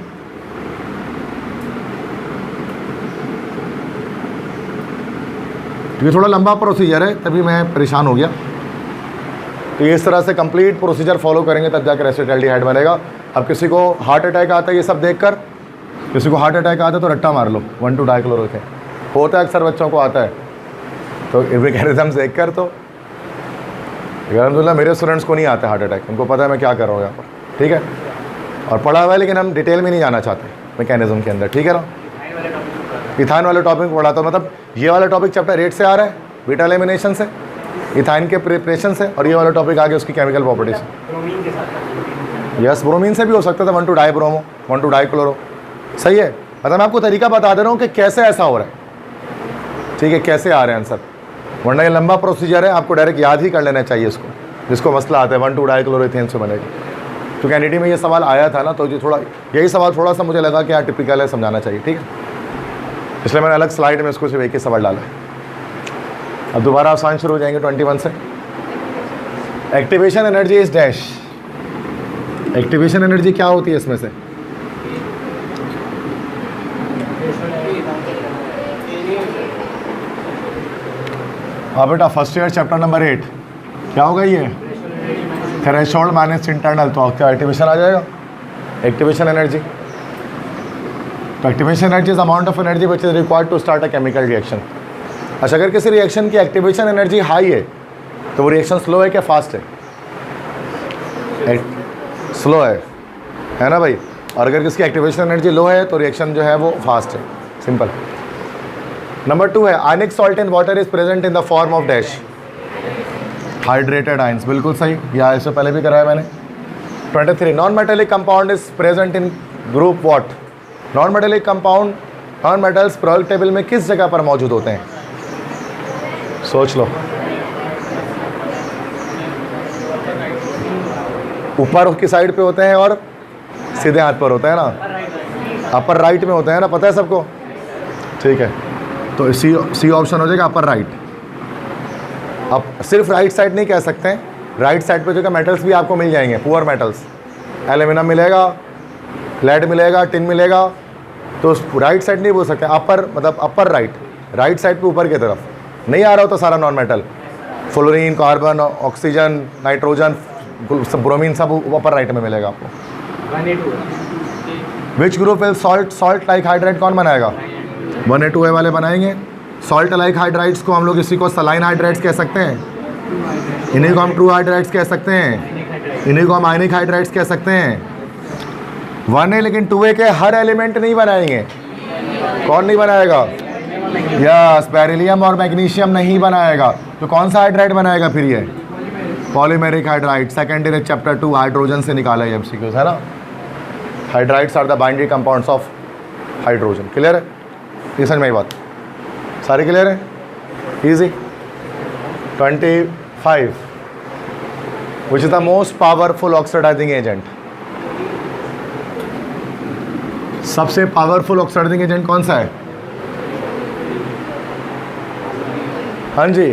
तो ये थोड़ा लंबा प्रोसीजर है, तभी मैं परेशान हो गया। तो ये इस तरह से कंप्लीट प्रोसीजर फॉलो करेंगे तब जाकर एसिटाल्डिहाइड बनेगा। अब किसी को हार्ट अटैक आता है ये सब देखकर, किसी को हार्ट अटैक आता है तो रट्टा मार लो 1,2 डाइक्लोरोथेन। होता है, अक्सर बच्चों को आता है। तो मैकेनिज्म्स देखकर, तो अल्हम्दुलिल्लाह मेरे स्टूडेंट्स को नहीं आता हार्ट अटैक, उनको पता है मैं क्या कर रहा हूँ यहाँ पर, ठीक है। और पढ़ा हुआ है, लेकिन हम डिटेल में नहीं जाना चाहते मैकेनिज्म के अंदर, ठीक है ना। इथाइन वाले टॉपिक पढ़ाता हूँ, मतलब ये वाला टॉपिक चैप्टर 8 से आ रहा है, बीटा एलिमिनेशन से, इथाइन के प्रिपरेशन से, और ये वाला टॉपिक आगे उसकी केमिकल प्रॉपर्टीज। यस, ब्रोमीन से भी हो सकता था 1,2 डाइब्रोमो, 1,2 डाइक्लोरो, सही है। मतलब मैं आपको तरीका बता दे रहा हूँ कि कैसे ऐसा हो रहा है, ठीक है, कैसे आ रहे हैं आंसर। वरना ये लंबा प्रोसीजर है, आपको डायरेक्ट याद ही कर लेना चाहिए इसको, जिसको मसला आता है 1,2 डाइक्लोरोथेन से बनेगा। क्योंकि एनईटी में ये सवाल आया था ना, तो ये थोड़ा, यही सवाल थोड़ा सा मुझे लगा कि यार टिपिकल है, समझाना चाहिए, ठीक है। इसलिए मैंने अलग स्लाइड में इसको सिर्फ एक ही सवाल डाला है। अब दोबारा आसान शुरू हो जाएंगे 21 से। Activation energy is dash. Activation energy क्या होती है इसमें से, हाँ बेटा, फर्स्ट ईयर चैप्टर नंबर 8 क्या होगा ये, थ्रेशोल्ड माइनस इंटरनल। तो क्या एक्टिवेशन आ जाएगा, एक्टिवेशन एनर्जी। तो activation energy is amount of energy which is required to start a chemical reaction. अच्छा, अगर किसी रिएक्शन की एक्टिवेशन एनर्जी हाई है तो वो रिएक्शन स्लो है क्या फास्ट है, स्लो है ना भाई। और अगर किसकी एक्टिवेशन एनर्जी लो है तो रिएक्शन जो है वो फास्ट है, सिंपल। नंबर 2 है ionic salt in water is present in the form of dash, hydrated ions. बिल्कुल सही, या इससे पहले भी कराया मैंने। 23 non metallic compound is present in group what. Non metallic compound, non metals product table में किस जगह पर मौजूद होते हैं, सोच लो। ऊपर की साइड पे होते हैं और सीधे हाथ पर होता है ना, अपर राइट में होते हैं ना, पता है सबको, ठीक है। तो सी ऑप्शन हो जाएगा अपर राइट। अब सिर्फ राइट साइड नहीं कह सकते हैं, राइट साइड पे जो है मेटल्स भी आपको मिल जाएंगे, पुअर मेटल्स, एल्यूमिनियम मिलेगा, लेड मिलेगा, टिन मिलेगा। तो राइट साइड नहीं बोल सकते, अपर मतलब अपर राइट, राइट साइड पे ऊपर की तरफ नहीं आ रहा हो तो सारा non metal, fluorine, carbon, oxygen, nitrogen, bromine सब अपर राइट में मिलेगा आपको। Which group will salt like hydride कौन बनाएगा, 1A2A वाले बनाएंगे। सॉल्ट लाइक हाइड्राइड्स को हम लोग इसी को सलाइन हाइड्राइड्स कह सकते हैं, इन्हीं को हम ट्रू हाइड्राइड्स कह सकते हैं, इन्हीं को हम आयनिक हाइड्राइड्स कह सकते हैं। 1A लेकिन 2A के हर एलिमेंट नहीं बनाएंगे। कौन नहीं बनाएगा, यस, बेरिलियम और मैग्नीशियम नहीं बनाएगा। तो कौन सा हाइड्राइड बनाएगा फिर ये, polymeric hydride. Second year chapter 2 hydrogen से निकाला है MCQs, है ना। Hydrides are the binary compounds of hydrogen. Clear है, ये समझ में आई बात, सारी क्लियर है, easy. 25 which is the most powerful oxidising agent? सबसे पावरफुल ऑक्सीडाइजिंग एजेंट कौन सा है? हाँ जी,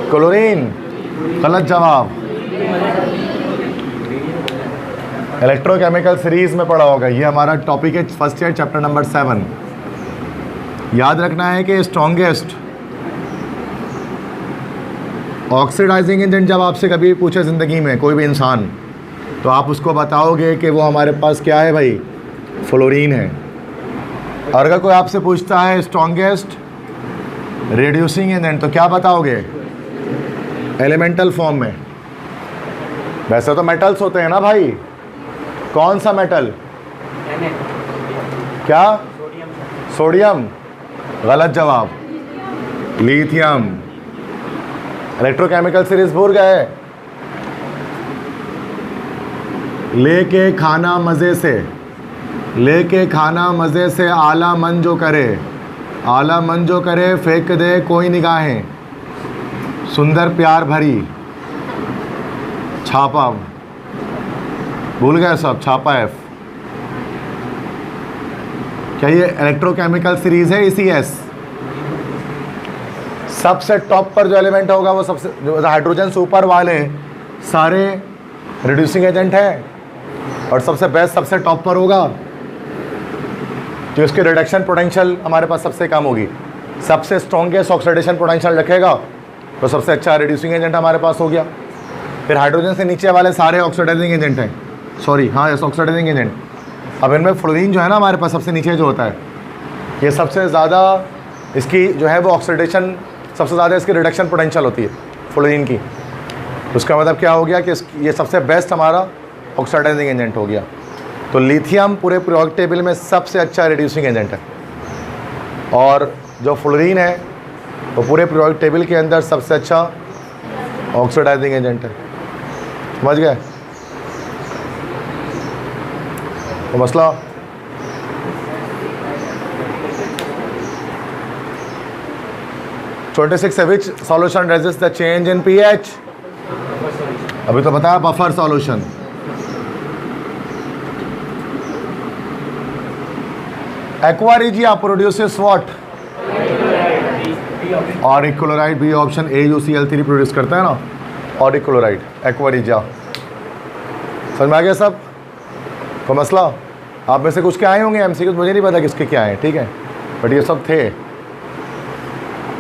क्लोरीन। गलत जवाब। इलेक्ट्रोकेमिकल सीरीज में पढ़ा होगा, ये हमारा टॉपिक है फर्स्ट ईयर चैप्टर नंबर 7। याद रखना है कि स्ट्रॉन्गेस्ट ऑक्सीडाइजिंग एजेंट जब आपसे कभी पूछे ज़िंदगी में कोई भी इंसान, तो आप उसको बताओगे कि वो हमारे पास क्या है भाई, फ्लोरीन है। और अगर कोई आपसे पूछता है स्ट्रॉन्गेस्ट रिड्यूसिंग एजेंट, तो क्या बताओगे? एलिमेंटल फॉर्म में। वैसे तो मेटल्स होते हैं ना भाई, कौन सा मेटल? क्या? सोडियम। गलत जवाब, लिथियम। इलेक्ट्रोकेमिकल सीरीज भूल गए? लेके खाना मज़े से, लेके खाना मज़े से, आला मन जो करे, आला मन जो करे, फेंक दे कोई निगाहें, सुंदर प्यार भरी, छापा। भूल गए सब? छापा एफ। क्या ये इलेक्ट्रोकेमिकल सीरीज है? ECS। सबसे टॉप पर जो एलिमेंट होगा वो सबसे, जो हाइड्रोजन से ऊपर वाले सारे रिड्यूसिंग एजेंट हैं, और सबसे बेस्ट सबसे टॉप पर होगा तो इसकी रिडक्शन पोटेंशियल हमारे पास सबसे कम होगी। सबसे स्ट्रॉन्गेस्ट ऑक्सीडेशन पोटेंशियल रखेगा तो सबसे अच्छा रिड्यूसिंग एजेंट हमारे पास हो गया। फिर हाइड्रोजन से नीचे वाले सारे ऑक्सीडाइजिंग एजेंट हैं, सॉरी हाँ यस ऑक्सीडाइजिंग एजेंट। अब इनमें फ्लोरीन जो है ना हमारे पास सबसे नीचे जो होता है, ये सबसे ज़्यादा इसकी जो है वो ऑक्सीडेशन, सबसे ज़्यादा इसकी रिडक्शन पोटेंशियल होती है फ्लोरीन की। उसका मतलब क्या हो गया कि ये सबसे बेस्ट हमारा ऑक्सीडाइजिंग एजेंट हो गया। तो लिथियम पूरे पीरियोडिक टेबल में सबसे अच्छा रिड्यूसिंग एजेंट है, और जो फ्लोरीन है वो पूरे पीरियोडिक टेबल के अंदर सबसे अच्छा ऑक्सीडाइजिंग एजेंट है। समझ गए तो मसला? छोटे से which solution resist the change in pH? अभी तो बताया buffer solution. Aqua regia produces what? Auric chloride. B option. AuCl3 produce करता है ना ऑरिक्लोराइड, एक्वा रिजिया। समझ में आ गया सब? तो मसला आप में से कुछ के आए होंगे MCQ, मुझे नहीं पता किसके क्या आए, ठीक है, बट ये सब थे।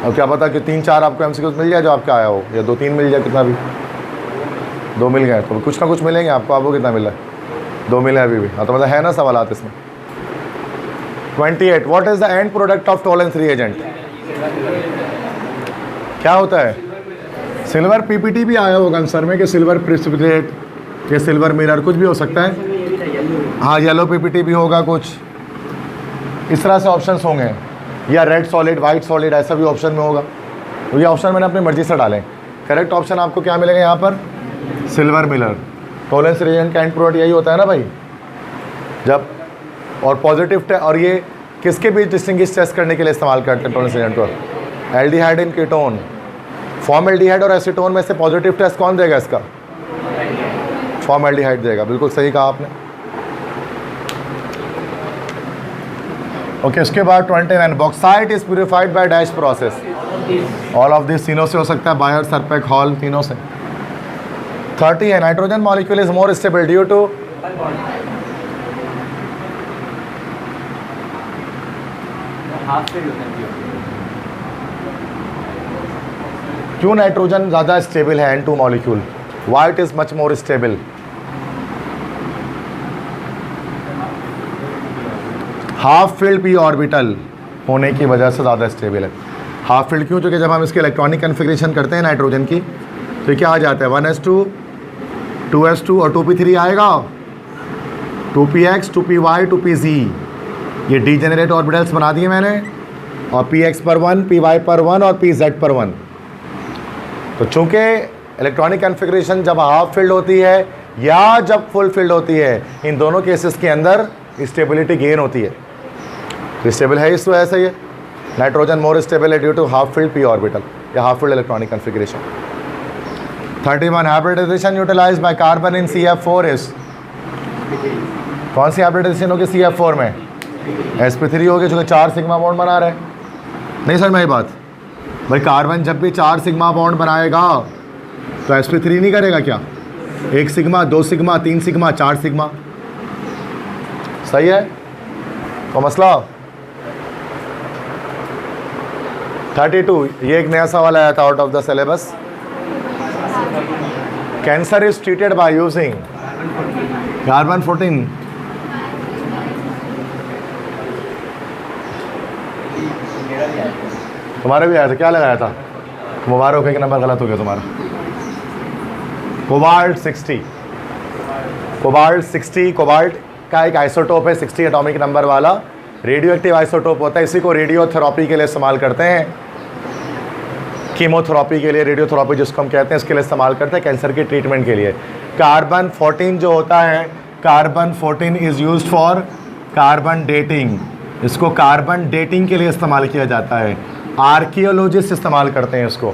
अब क्या पता कि 3-4 आपको MCQ मिल जाए जो आपका आया हो, या 2-3 मिल जाए, कितना भी 2 मिल गए तो कुछ ना कुछ मिलेंगे आपको। आपको कितना मिला? 2 मिले अभी भी। हाँ तो मतलब है ना सवालात इसमें। 28 what is the end product of tolerance reagent? क्या होता है? सिल्वर PPT भी आया होगा आंसर में कि सिल्वर प्रेसिपिटेट या सिल्वर मिरर, कुछ भी हो सकता है। हाँ येलो PPT भी होगा कुछ, इस तरह से ऑप्शंस होंगे, या रेड सॉलिड, वाइट सॉलिड, ऐसा भी ऑप्शन में होगा। तो ये ऑप्शन मैंने अपनी मर्जी से डालें। करेक्ट ऑप्शन आपको क्या मिलेगा यहाँ पर? Silver mirror. टॉलरेंस रिएजेंट का एंड प्रोडक्ट यही होता है ना भाई। जब और पॉजिटिव, और ये किसके बीच डिस्टिंग्विश टेस्ट करने के लिए इस्तेमाल करते हैं टॉलरेंस रिएजेंट को? एल्डिहाइड इन कीटोन। फॉर्मल्डिहाइड और एसीटोन में से पॉजिटिव टेस्ट कौन देगा इसका? फॉर्मल्डिहाइड देगा। बिल्कुल सही कहा आपने। ओके उसके बाद 29 bauxite is purified by dash process. All of this तीनों से हो सकता है, बायर, सरपेक, हॉल, तीनों से। 30 है nitrogen molecule is more stable due to क्यों नाइट्रोजन ज़्यादा स्टेबल है N2 molecule? Why it is much more stable? Half filled p orbital होने की वजह से ज़्यादा स्टेबल है। हाफ फील्ड क्यों? क्योंकि जब हम इसके इलेक्ट्रॉनिक कन्फिग्रेशन करते हैं नाइट्रोजन की, तो क्या आ जाता है? 1s2 2s2 और 2p3 आएगा, 2px 2py 2pz। ये डीजेनरेट ऑर्बिटल्स बना दिए मैंने, और px पर 1, py पर 1 और pz पर 1। तो चूंकि इलेक्ट्रॉनिक कन्फिग्रेशन जब हाफ फील्ड होती है या जब फुल फील्ड होती है, इन दोनों केसेस के अंदर स्टेबिलिटी गेन होती है। तो स्टेबल है इस वजह से ये नाइट्रोजन मोर स्टेबल है due to half filled p orbital या half filled electronic configuration. 31 hybridisation utilise by carbon in CF4 is, कौन सी हाइब्रिडाइजेशन होगी CF4 में? sp3 होगी जो कि 4 सिग्मा बॉन्ड बना रहे हैं। नहीं समझ में आई बात भाई? कार्बन जब भी 4 सिग्मा बॉन्ड बनाएगा तो sp3 नहीं करेगा क्या? 1 सिग्मा, 2 सिग्मा, 3 सिग्मा, 4 सिग्मा। सही है तो मसला। 32 ये एक नया सवाल आया था out of the syllabus. Cancer is treated by using carbon 14। तुम्हारे भी आया था, क्या लगाया था? मुबारक, एक नंबर गलत हो गया तुम्हारा। कोबाल्ट 60, कोबाल्ट 60 कोबाल्ट का एक आइसोटोप है 60 एटॉमिक नंबर वाला, रेडियो एक्टिव आइसोटोप होता है। इसी को रेडियोथेरेपी के लिए इस्तेमाल करते हैं, कीमोथेरेपी के लिए, रेडियोथेरेपी जिसको हम कहते हैं, इसके लिए इस्तेमाल करते हैं कैंसर की ट्रीटमेंट के लिए। कार्बन 14 जो होता है, carbon 14 is used for carbon dating. इसको कार्बन डेटिंग के लिए इस्तेमाल किया जाता है। आर्कियोलॉजिस्ट इस्तेमाल करते हैं इसको।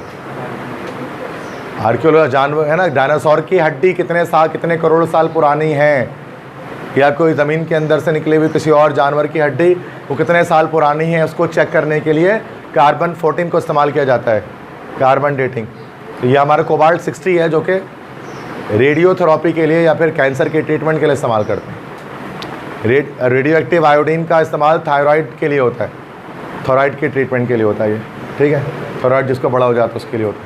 आर्कियोलॉजी जानवर है ना, डायनासोर की हड्डी कितने साल, कितने करोड़ साल पुरानी है, या कोई ज़मीन के अंदर से निकले हुए किसी और जानवर की हड्डी वो कितने साल पुरानी है, उसको चेक करने के लिए कार्बन 14 को इस्तेमाल किया जाता है, कार्बन डेटिंग। तो ये हमारा कोबाल्ट 60 है जो कि रेडियोथेरेपी के लिए या फिर कैंसर के ट्रीटमेंट के लिए इस्तेमाल करते हैं। रेडियो एक्टिव आयोडीन का इस्तेमाल थायराइड के लिए होता है, थायराइड के ट्रीटमेंट के लिए होता है ये, ठीक है। थायराइड जिसको बड़ा हो जाता है उसके लिए होता है।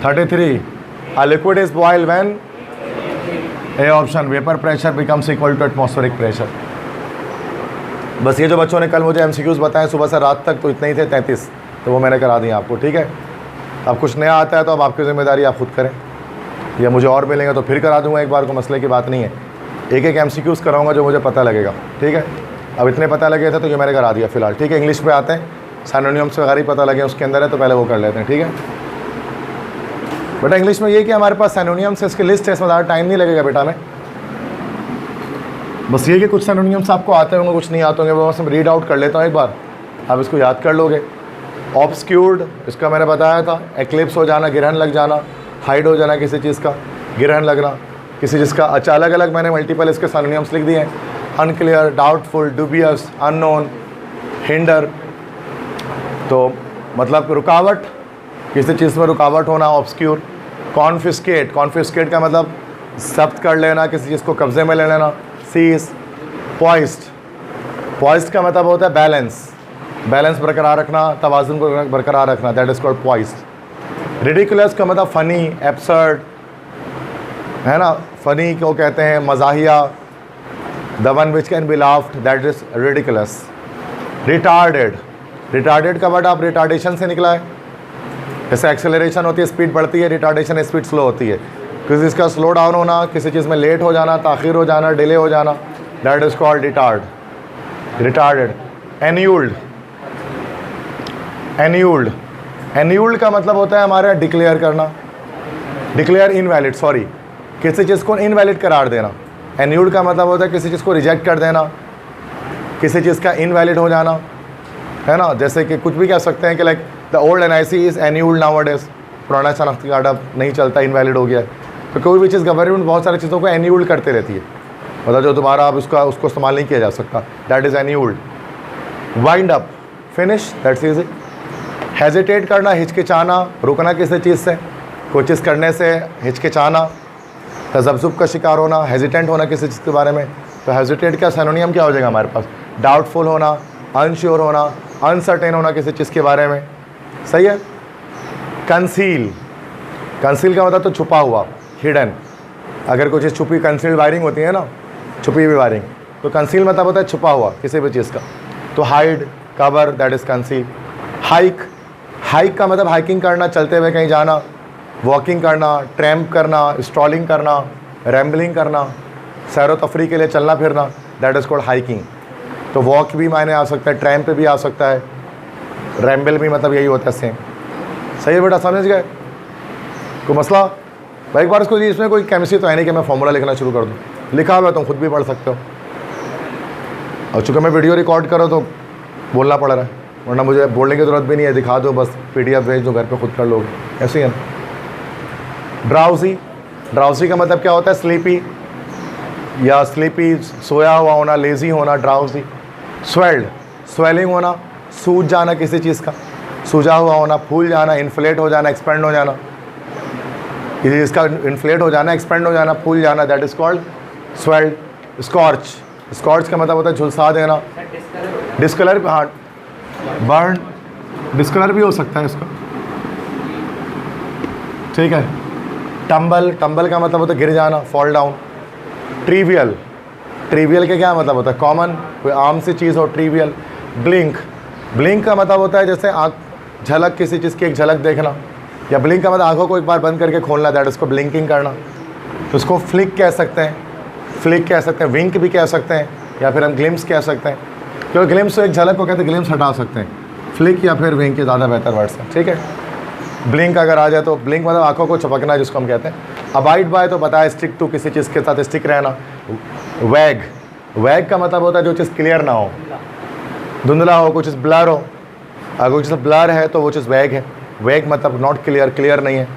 33 a liquid is boil when A option vapour pressure becomes equal to atmospheric pressure. बस ये जो बच्चों ने कल मुझे MCQs बताए सुबह से रात तक, तो इतने ही थे 33, तो वो मैंने करा दिया आपको, ठीक है। अब कुछ नया आता है तो अब आपकी ज़िम्मेदारी आप खुद करें, या मुझे और मिलेंगे तो फिर करा दूंगा एक बार को, मसले की बात नहीं है। एक एक MCQs कराऊंगा जो मुझे पता लगेगा, ठीक है। अब इतने पता लगे थे तो ये मैंने करा दिया फ़िलहाल, ठीक है। इंग्लिश पे आते हैं, सिनोनिम्स वगैरह ही पता लगे उसके अंदर है तो पहले वो कर लेते हैं, ठीक है। बेटा इंग्लिश में ये कि हमारे पास सिनोनिम्स है, इसकी लिस्ट है, इसमें ज़्यादा टाइम नहीं लगेगा बेटा में। बस ये कि कुछ सिनोनिम्स आपको आते होंगे, कुछ नहीं आते होंगे, वो बस हम रीड आउट कर लेता हूँ एक बार, आप इसको याद कर लोगे। ऑब्सक्यूर्ड, इसका मैंने बताया था, एक्लिप्स हो जाना, ग्रहण लग जाना, हाइड हो जाना किसी चीज़ का, ग्रहण लगना किसी चीज़ का। अच्छा अलग अलग मैंने मल्टीपल इसके सिनोनिम्स लिख दिए हैं। Unclear, doubtful, dubious, unknown, hinder, तो मतलब रुकावट, किसी चीज़ में रुकावट होना, ऑब्सक्यूर। कॉन्फिस्केट, कॉन्फिस्केट का मतलब जब्त कर लेना, किसी चीज़ को कब्जे में ले लेना। सीज, पॉइस्ड, पॉइस्ड का मतलब होता है बैलेंस, बैलेंस बरकरार रखना, तवाज़ुन बरकरार रखना, that is called poised. Ridiculous का मतलब फ़नी, एब्सर्ड, है ना, फ़नी को कहते हैं, मज़ाहिया, the one which can be laughed, that is ridiculous. Retarded, retarded का वर्ड आप रिटार्डेशन से निकला है। जैसे एक्सेलरेशन होती है, स्पीड बढ़ती है, रिटार्डेशन स्पीड स्लो होती है। किसी चीज़ का स्लो डाउन होना, किसी चीज़ में लेट हो जाना, ताख़ीर हो जाना, डिले हो जाना, that is called retard, retarded. Annulled, annulled, annulled का मतलब होता है हमारे डिक्लेयर करना, डिक्लेयर इनवैलिड, सॉरी, किसी चीज़ को इनवैलिड करार देना। एन्यूल्ड का मतलब होता है किसी चीज़ को रिजेक्ट कर देना, किसी चीज़ का इनवैलिड हो जाना, है ना। जैसे कि कुछ भी कह सकते हैं कि like the old NIC is annulled nowadays, पुराना शनाख्ती कार्ड अब नहीं चलता, इनवैलिड हो गया है। तो कोई भी चीज़ गवर्नमेंट बहुत सारी चीज़ों को एन्यूल्ड करते रहती है, मतलब जो दोबारा अब उसको इस्तेमाल नहीं किया जा सकता, that is annulled. Wind up, finish, that's easy. Hesitate करना, हिचकिचाना, रुकना किसी चीज़ से, कोई चीज़ करने से हिचकिचाना, तजब्जुब का शिकार होना, हेजिटेंट होना किसी चीज़ के बारे में। तो हेजिटेट का सिनोनियम क्या हो जाएगा हमारे पास? डाउटफुल होना, अनश्योर होना, अनसर्टेन होना किसी चीज़ के बारे में, सही है। कंसील, कंसील का मतलब तो छुपा हुआ, हिडन। अगर कोई चीज़ छुपी, कंसील्ड वायरिंग होती है ना, छुपी हुई वायरिंग, तो कंसील मतलब होता है छुपा हुआ किसी भी चीज़ का। तो hide, cover, that is conceal. Hike, hike का मतलब हाइकिंग करना, चलते हुए कहीं जाना, वॉकिंग करना, ट्रैम्प करना, स्ट्रॉलिंग करना, रैम्बलिंग करना, सैर व तफरी के लिए चलना फिरना, दैट इज़ कॉल्ड हाइकिंग। तो वॉक भी मायने आ सकता है, ट्रैम्प भी आ सकता है, रैम्बल भी मतलब यही होता है सेम, सही है बेटा, समझ गए? कोई मसला? भाई एक बार इसको, इसमें कोई केमिस्ट्री तो है नहीं कि मैं फॉर्मूला लिखना शुरू कर दूँ, लिखा हुआ तुम खुद भी पढ़ सकते हो। और चूँकि मैं वीडियो रिकॉर्ड करो तो बोलना पड़ रहा है, वरना मुझे बोलने की ज़रूरत भी नहीं है, दिखा दो बस, PDF भेज दो, घर पे खुद कर लोगे, ऐसे ही है। ड्राउजी, ड्राउजी का मतलब क्या होता है? स्लीपी या स्लीपी, सोया हुआ होना, लेजी होना, ड्राउजी। स्वेल्ड, स्वेलिंग होना, सूज जाना किसी चीज़ का, सूजा हुआ होना, फूल जाना, इन्फ्लेट हो जाना, एक्सपेंड हो जाना, किसी चीज़ का इन्फ्लेट हो जाना, एक्सपेंड हो जाना, फूल जाना, that is called swelled. Scorch, scorch का मतलब होता है झुलसा देना, डिस्कलर, हाँ बर्न, डिस्कलर भी हो सकता है इसका, ठीक है। टम्बल, टम्बल का मतलब होता है गिर जाना, फॉल डाउन। ट्रिवियल, ट्रिवियल के क्या मतलब होता है? कॉमन, कोई आम सी चीज़ हो, ट्रिवियल। ब्लिंक, ब्लिंक का मतलब होता है जैसे आँख, झलक, किसी चीज़ की एक झलक देखना, या ब्लिंक का मतलब आँखों को एक बार बंद करके खोलना, दैट उसको ब्लिंकिंग करना। तो उसको फ्लिक कह सकते हैं, फ्लिक कह सकते हैं, विंक भी कह सकते हैं, या फिर हम ग्लिम्स कह सकते हैं, क्योंकि ग्लिम्स तो एक झलक को कहते हैं, ग्लिम्स हटा सकते हैं। फ्लिक या फिर विंक के ज़्यादा बेहतर वर्ड्स हैं, ठीक है। ब्लिंक अगर आ जाए तो ब्लिंक मतलब आंखों को चपकना, जिसको हम कहते हैं। अबाइड बाय तो बताया स्टिक टू, किसी चीज़ के साथ स्टिक रहना। वैग, वैग का मतलब होता है जो चीज़ क्लियर ना हो, धुंधला हो, कुछ चीज़ ब्लर हो। अगर कुछ चीज़ ब्लर है तो वो चीज़ वैग है। वैग मतलब नॉट क्लियर, क्लियर नहीं है।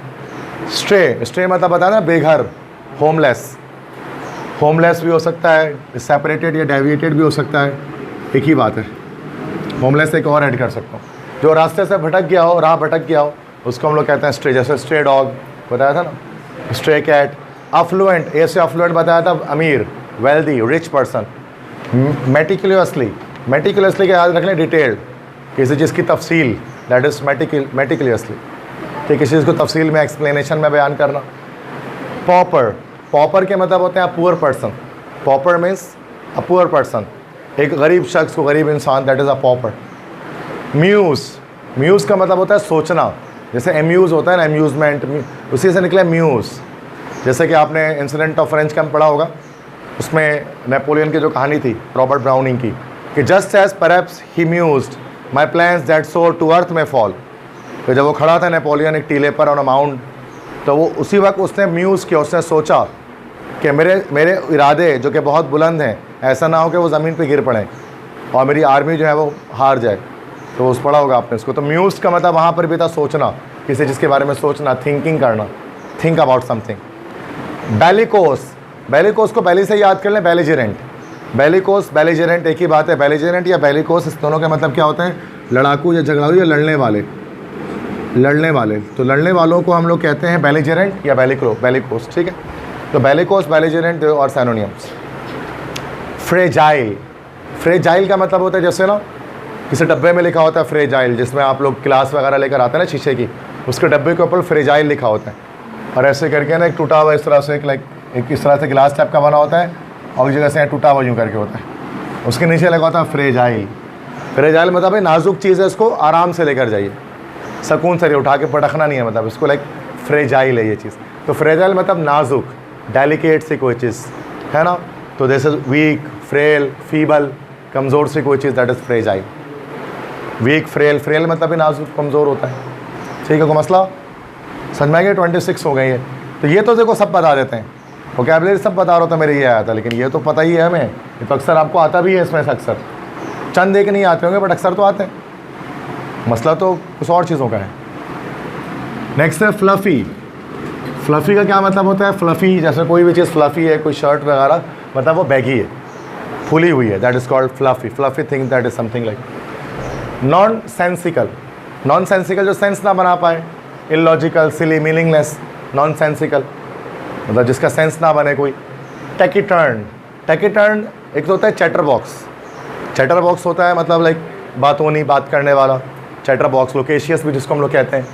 स्ट्रे, स्ट्रे मतलब बताया ना बेघर, होमलेस, होमलेस भी हो सकता है, सेपरेटेड या डेविएटेड भी हो सकता है, एक ही बात है। होमलेस एक और ऐड कर सकता हूँ, जो रास्ते से भटक गया हो, राह भटक गया हो, उसको हम लोग कहते हैं स्ट्रे। जैसे स्ट्रे डॉग बताया था ना, स्ट्रे कैट। अफ्लुएंट, ए से अफ्लुएंट बताया था अमीर, wealthy, rich person. Meticulously, meticulously का याद रखना, डिटेल्ड, किसी चीज़ की तफसील, दैट इज़ मेटिकुलसली, ठीक, किसी चीज़ को तफसील में, एक्सप्लेनेशन में बयान करना। पॉपर, पॉपर के मतलब होते हैं poor person. Pauper means a poor person, एक गरीब शख्स को, गरीब इंसान, that is a pauper. Muse, muse का मतलब होता है सोचना, जैसे एम्यूज़ होता है ना, अम्यूज़मेंट, उसी से निकला म्यूज़। जैसे कि आपने इंसिडेंट ऑफ फ्रेंच कैंप पढ़ा होगा, उसमें नेपोलियन की जो कहानी थी रॉबर्ट ब्राउनिंग की, कि just as perhaps he mused my plans that soar to earth may fall. तो जब वो खड़ा था नेपोलियन एक टीले पर ऑन अ माउंट, तो वो उसी वक्त उसने म्यूज़ किया, उसने सोचा कि मेरे इरादे जो कि बहुत बुलंद हैं, ऐसा ना हो कि वो ज़मीन पे गिर पड़ें और मेरी आर्मी जो है वो हार जाए। तो उस पढ़ा होगा आपने इसको। तो म्यूज़ का मतलब वहाँ पर भी था सोचना, किसी चीज़ के बारे में सोचना, थिंकिंग करना, think about something. Bellicose, bellicose को बेली से याद कर लें, बेलिजेरेंट। बेलिकोस, बेलिजेरेंट एक ही बात है। बेलिजेरेंट या बेलिकोस, इस दोनों का मतलब क्या होता है? लड़ाकू या झगड़ालू या लड़ने वाले, लड़ने वाले। तो लड़ने वालों को हम लोग कहते हैं बेलिजेरेंट या बेलिकोस, ठीक है। तो बेलिकोस, बेलिजेरेंट और सैनोनियम्स। फ्रेजाइल, फ्रेजाइल का मतलब होता है जैसे ना किसी डब्बे में लिखा होता है फ्रेजाइल, जिसमें आप लोग गिलास वगैरह लेकर आते हैं ना शीशे की, उसके डब्बे के ऊपर फ्रेजाइल लिखा होता है। और ऐसे करके ना एक टूटा हुआ इस तरह से एक इस तरह से गिलास टाइप का बना होता है, और जगह से टूटा हुआ यूँ करके होता है, उसके नीचे लगा होता है फ्रेजाइल। फ्रेजाइल मतलब भाई नाजुक चीज़ है, इसको आराम से लेकर जाइए, सुकून से उठा के पटकना नहीं है, मतलब इसको फ्रेजाइल है ये चीज़। तो फ्रेजाइल मतलब नाजुक, डेलिकेट सी कोई चीज़ है ना। तो this is weak, frail, feeble, कमज़ोर सी कोई चीज़, that is fragile. Weak, frail, frail मतलब भी नाजुक, कमज़ोर होता है, ठीक है। को मसला समझ में आ गया? 26 हो गई है। तो ये तो देखो सब बता देते हैं, वोकैबुलरी सब बता रहा था, मेरे ये आया था, लेकिन ये तो पता ही है हमें, ये तो अक्सर आपको आता भी है इसमें से, अक्सर चंद एक नहीं आते होंगे बट अक्सर तो आते हैं। मसला तो कुछ और चीज़ों का है। नेक्स्ट है फ्लफ़ी। फ्लफ़ी का क्या मतलब होता है? फ्लफ़ी, जैसे कोई भी चीज़ फ्लफ़ी है, कोई शर्ट वगैरह, मतलब वो बैगी है, फुली हुई है, that is called fluffy. Fluffy thing that is something like non sensical. Non sensical जो सेंस ना बना पाए, इलॉजिकल, सिली, मीनिंगलेस, नॉन सेंसिकल मतलब जिसका सेंस ना बने कोई। टेकिटर्न, टेकिटर्न एक तो होता है चैटर बॉक्स। चैटर बॉक्स होता है मतलब लाइक बातोनी, बात करने वाला, चैटर बॉक्स। लोकेशियस भी जिसको हम लोग कहते हैं,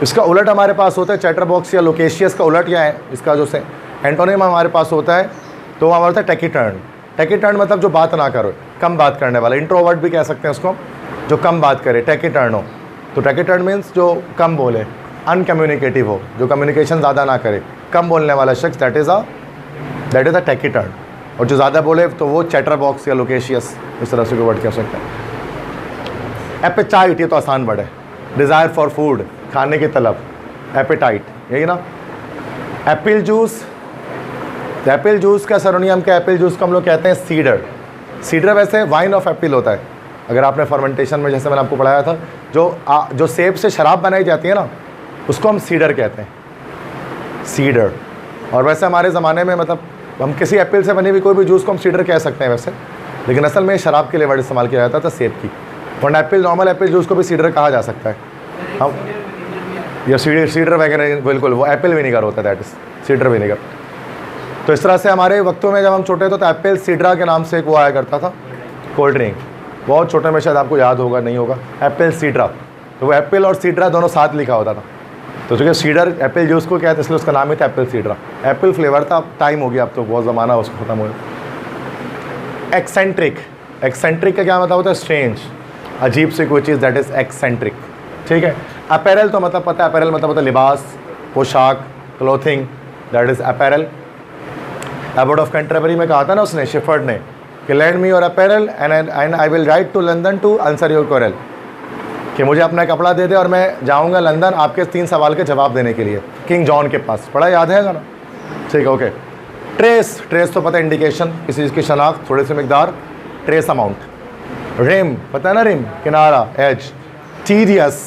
इसका उलट हमारे पास होता है चैटर बॉक्स या लोकेशियस का उलट क्या है, इसका जो से एंटोनिम हमारे पास होता है, तो वो हमारा होता है टेकिटर्न। टेकिटर्न मतलब जो बात ना करो, कम बात करने वाला, इंट्रोवर्ट भी कह सकते हैं उसको, जो कम बात करे, टेकिटर्न हो। तो टेकिटर्न मीन्स जो कम बोले, अनकम्युनिकेटिव हो, जो कम्युनिकेशन ज़्यादा ना करे, कम बोलने वाला शख्स, दैट इज़ अ टेकिटर्न। और जो ज़्यादा बोले तो वो चैटर बॉक्स या लोकेशियस, इस तरह से कोई वर्ड कह सकते हैं। एपेटाइट, ये तो आसान वर्ड है। डिज़ायर फॉर फूड, खाने की तलब, एपेटाइट, यही ना। एप्पल जूस, एप्पल जूस का सरोनियम का एप्पल जूस को हम लोग कहते हैं सीडर। सीडर वैसे वाइन ऑफ एप्पल होता है। अगर आपने फर्मेंटेशन में, जैसे मैंने आपको पढ़ाया था, जो सेब से शराब बनाई जाती है ना, उसको हम सीडर कहते हैं। सीडर। और वैसे हमारे ज़माने में मतलब हम किसी एप्पल से बनी हुई कोई भी जूस को हम सीडर कह सकते हैं वैसे, लेकिन असल में शराब के लिए वर्ड इस्तेमाल किया जाता था सेब की। वरना एप्पल, नॉर्मल एप्पल जूस को भी सीडर कहा जा सकता है। हम या सीडर वगैरह, बिल्कुल वो एप्पल विनीगर होता है, दैट इज़ सीडर विनीगर। तो इस तरह से हमारे वक्तों में जब हम छोटे थे तो एप्पल सीडरा के नाम से एक वो आया करता था कोल्ड ड्रिंक, बहुत छोटे में, शायद आपको याद होगा नहीं होगा, एप्पल सीडरा। तो वो एप्पल और सीडरा दोनों साथ लिखा होता था। तो चूँकि सीडर एप्पल जूस को क्या था इसलिए उसका नाम ही था एप्पल सीडरा। एप्पल फ्लेवर था, अब टाइम हो गया, अब तो बहुत ज़माना उसको ख़त्म हो गया। एक्सेंट्रिक, एक्सेंट्रिक का क्या मतलब होता है? स्ट्रेंज, अजीब सी कोई चीज़, दैट इज़ एक्सेंट्रिक। ठीक है। अपैरल तो मतलब पता है, अपैरल मतलब होता है लिबास, पोशाक, clothing, that is apparel. Abbot of Canterbury में कहा था ना उसने, शेफर्ड ने, कि lend me your apparel and I will ride to London to answer your quarrel, कि मुझे अपना कपड़ा दे दे और मैं जाऊंगा लंदन आपके 3 सवाल के जवाब देने के लिए, किंग जॉन के पास। बड़ा याद है ना? ठीक है, ओके। ट्रेस, ट्रेस तो पता है इंडिकेशन, किसी चीज़ की शनाख्त, थोड़े से मिकदार, ट्रेस अमाउंट। रिम पता है ना, रिम किनारा, एज। टीडियस,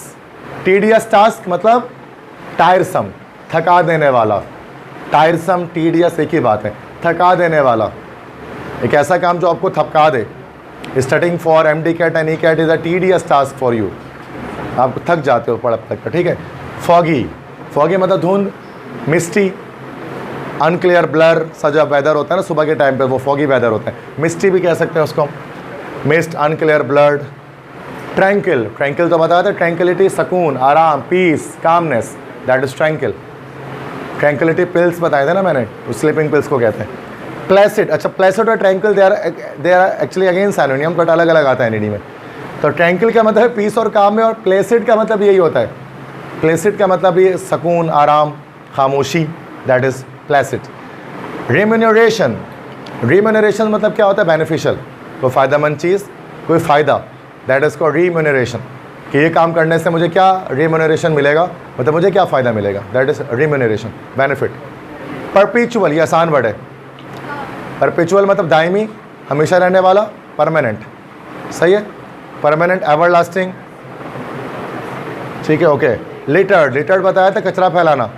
टीडियस टास्क मतलब टायरसम, थका देने वाला। टायरसम, टीडियस एक ही बात है, थका देने वाला, एक ऐसा काम जो आपको थका दे। Studying for MDCAT and ECAT is a tedious task for you, आप थक जाते हो पढ़ तक का। ठीक है। फॉगी, फॉगी मतलब धुंध, मिस्टी, अनक्लियर, ब्लर सा जो वेदर होता है ना सुबह के टाइम पे, वो फॉगी वेदर होता है। मिस्टी भी कह सकते हैं उसको, mist, unclear, blurred. Tranquil, tranquil तो बताया था, ट्रैंकिलिटी, सुकून, आराम, peace, calmness, that is tranquil. Tranquillity pills बताए थे ना मैंने, स्लीपिंग पिल्स को कहते हैं। प्लेसिड, अच्छा प्लेसिड और tranquil they are actually again synonym, but अलग अलग आता है एनईडी में। तो ट्रैंकिल का मतलब है पीस और काम में, और प्लेसिड का मतलब यही होता है। प्लेसिड का मतलब ये सुकून, आराम, खामोशी, that is Placid. Remuneration, remuneration मतलब क्या होता है? बेनिफिशियल, कोई फ़ायदेमंद चीज़, कोई फ़ायदा, दैट इज़ कॉल्ड रिम्यूनरेशन, कि ये काम करने से मुझे क्या रिम्यूनरेशन मिलेगा, मतलब मुझे क्या फ़ायदा मिलेगा, that is remuneration, benefit. Perpetual, ये आसान वर्ड है। परपेचुअल मतलब दायमी, हमेशा रहने वाला, परमानेंट, सही है, परमानेंट, एवरलास्टिंग। ठीक है, ओके। लिटर्ड, लिटर्ड बताया था कचरा फैलाना,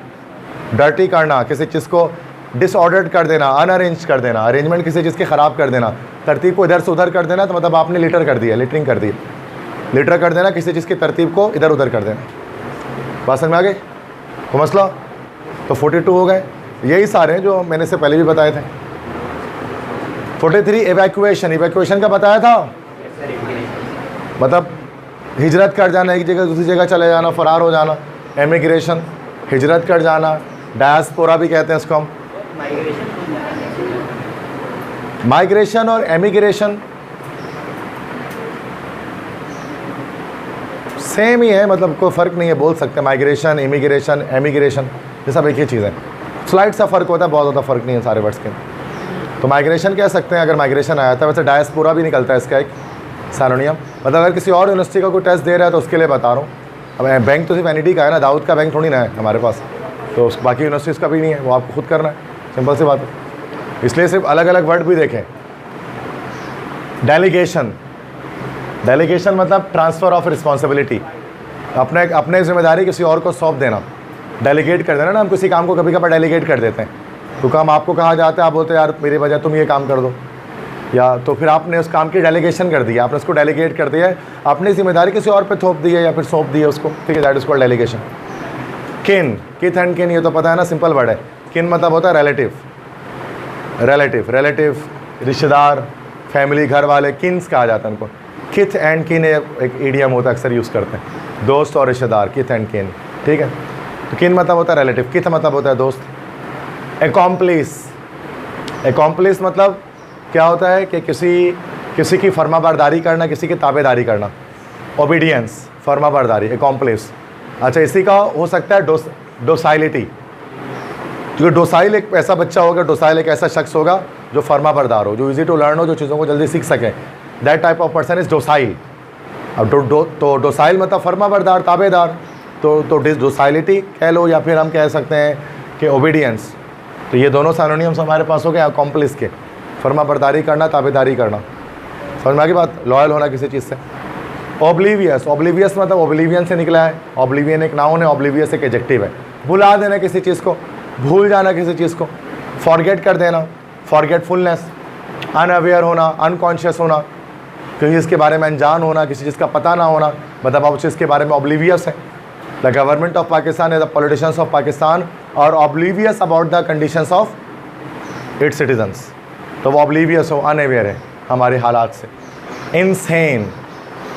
डर्टी करना, किसी चीज़ को डिसऑर्डर्ड कर देना, अनअरेंज कर देना, अरेंजमेंट किसी चीज़ की ख़राब कर देना, तरतीब को इधर से उधर कर देना, तो मतलब आपने लिटर कर दिया, लिटरिंग कर दी। लिटर कर देना, किसी चीज़ की तरतीब को इधर उधर कर देना। बात समझ में आ गई? तो मसला तो 42 हो गए, यही सारे हैं जो मैंने से पहले भी बताए थे। 43 एवैक्यूएशन, इवैक्यूएशन का बताया था, मतलब हिजरत कर जाना, एक जगह दूसरी जगह चले जाना, फ़रार हो जाना, एमिग्रेशन, हिजरत कर जाना, डायस्पोरा भी कहते हैं इसको हम। माइग्रेशन और एमिग्रेशन सेम ही है, मतलब कोई फ़र्क नहीं है, बोल सकते हैं माइग्रेशन, इमिग्रेशन, एमिग्रेशन, ये सब एक ही चीज़ है। स्लाइड सा फ़र्क होता है, बहुत ज़्यादा फ़र्क नहीं है सारे वर्ड्स के। तो माइग्रेशन कह सकते हैं अगर माइग्रेशन आया था। वैसे डायस्पोरा भी निकलता है इसका एक सिनोनिम, मतलब अगर किसी और यूनिवर्सिटी का कोई टेस्ट दे रहा है तो उसके लिए बता रहा हूँ। अब बैंक तो सिर्फ एनईडी का है ना, दाऊद का बैंक थोड़ी ना है हमारे पास, तो बाकी यूनिवर्सिटीज़ का भी नहीं है, वो आपको खुद करना है, सिंपल सी बात है। इसलिए सिर्फ अलग अलग वर्ड भी देखें। डेलीगेशन, डेलीगेशन मतलब ट्रांसफ़र ऑफ रिस्पॉन्सिबिलिटी, अपने जिम्मेदारी किसी और को सौंप देना, डेलीगेट कर देना ना। हम किसी काम को कभी कभार डेलीगेट कर देते हैं, तो काम आपको कहा जाता है, आप बोलते हैं यार मेरी वजह तुम ये काम कर दो, या तो फिर आपने उस काम की डेलीगेशन कर दी, आपने उसको डेलीगेट कर दिया है, अपनी जिम्मेदारी किसी और पे थोप दी है या फिर सौंप दी है उसको, ठीक है, दैट इज़ कॉल्ड डेलीगेशन। किन, किथ एंड किन, ये तो पता है ना, सिंपल वर्ड है। किन मतलब होता है रिलेटिव, रिलेटिव, रिलेटिव रिश्तेदार, फैमिली, घर वाले, किन्स कहा जाता है उनको। किथ एंड किन एक ईडियम होता है, अक्सर यूज़ करते हैं, दोस्त और रिश्तेदार, किथ एंड किन, ठीक है। तो किन मतलब होता है रिलेटिव, किथ मतलब होता है दोस्त। एकॉम्प्लिस, एकॉम्प्लिस मतलब क्या होता है कि किसी की फर्माबरदारी करना, किसी की ताबेदारी करना। ओबीडियंस, फर्माबरदारी, एकॉम्प्लिस। अच्छा, इसी का हो सकता है डोसाइलिटी, क्योंकि डोसाइल एक ऐसा बच्चा होगा, डोसाइल एक ऐसा शख्स होगा जो फर्माबरदार हो, जो इजी टू लर्न हो, जो चीज़ों को जल्दी सीख सके, that type of person is docile. अब तो डोसाइल मतलब फर्माबरदार, ताबेदार, तो डोसाइलिटी कह लो, या फिर हम कह सकते हैं कि ओबीडियंस। तो ये दोनों सिनोनिम्स हमारे पास हो गए अकॉम्प्लिस के, फर्माबरदारी करना, ताबेदारी करना, समझ में आ गई बात, लॉयल होना किसी चीज़ से। ओब्लीवियस, ओब्लीवियस मतलब ओब्लीवियन से निकला है, ओब्लीवियन एक नाउन है, ओब्लीवियस एक एडजेक्टिव है, भुला देना किसी चीज़ को, भूल जाना किसी चीज़ को, फॉरगेट कर देना, फॉरगेटफुलनेस, अनअवेयर होना, अनकॉन्शियस होना, किसी चीज़ के बारे में अनजान होना, किसी चीज़ का पता ना होना, मतलब आप उस चीज़ के बारे में ऑब्लिवियस है। द गवर्नमेंट ऑफ पाकिस्तान है, द पॉलिटिशियंस ऑफ पाकिस्तान और oblivious about the conditions of its citizens. तो वो ऑब्लिवियस हो, अनअवेयर है हमारे हालात से। इनसेन,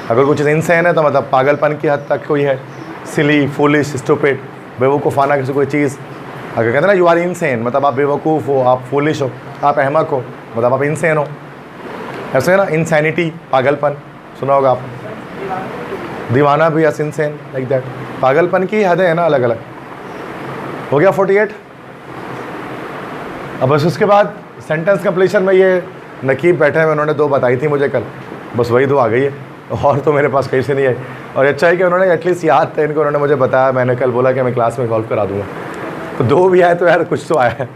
अगर कुछ चीज़ इनसेन है तो मतलब पागलपन की हद तक कोई है, सिली, फूलिश, स्टूपिड, बेवकूफ़ाना किसी कोई चीज़। अगर कहते हैं ना यू आर इनसेन, मतलब आप बेवकूफ़ हो, आप फूलिश हो, आप अहमक हो, मतलब आप इनसेन हो। ऐसे है ना, इंसैनिटी, पागलपन सुना होगा आप, दीवाना भी यस, इनसेन, लाइक दैट। पागलपन की हदें है ना अलग अलग। हो गया 48। अब बस उसके बाद सेंटेंस कंप्लीशन में ये नकीब बैठे हुए, उन्होंने 2 बताई थी मुझे कल, बस वही 2 आ गई है, और तो मेरे पास कहीं से नहीं आई। और अच्छा है कि उन्होंने एटलीस्ट याद थे इनको, उन्होंने मुझे बताया, मैंने कल बोला कि मैं क्लास में सॉल्व करा दूँगा। तो 2 भी आए तो यार कुछ तो आया है।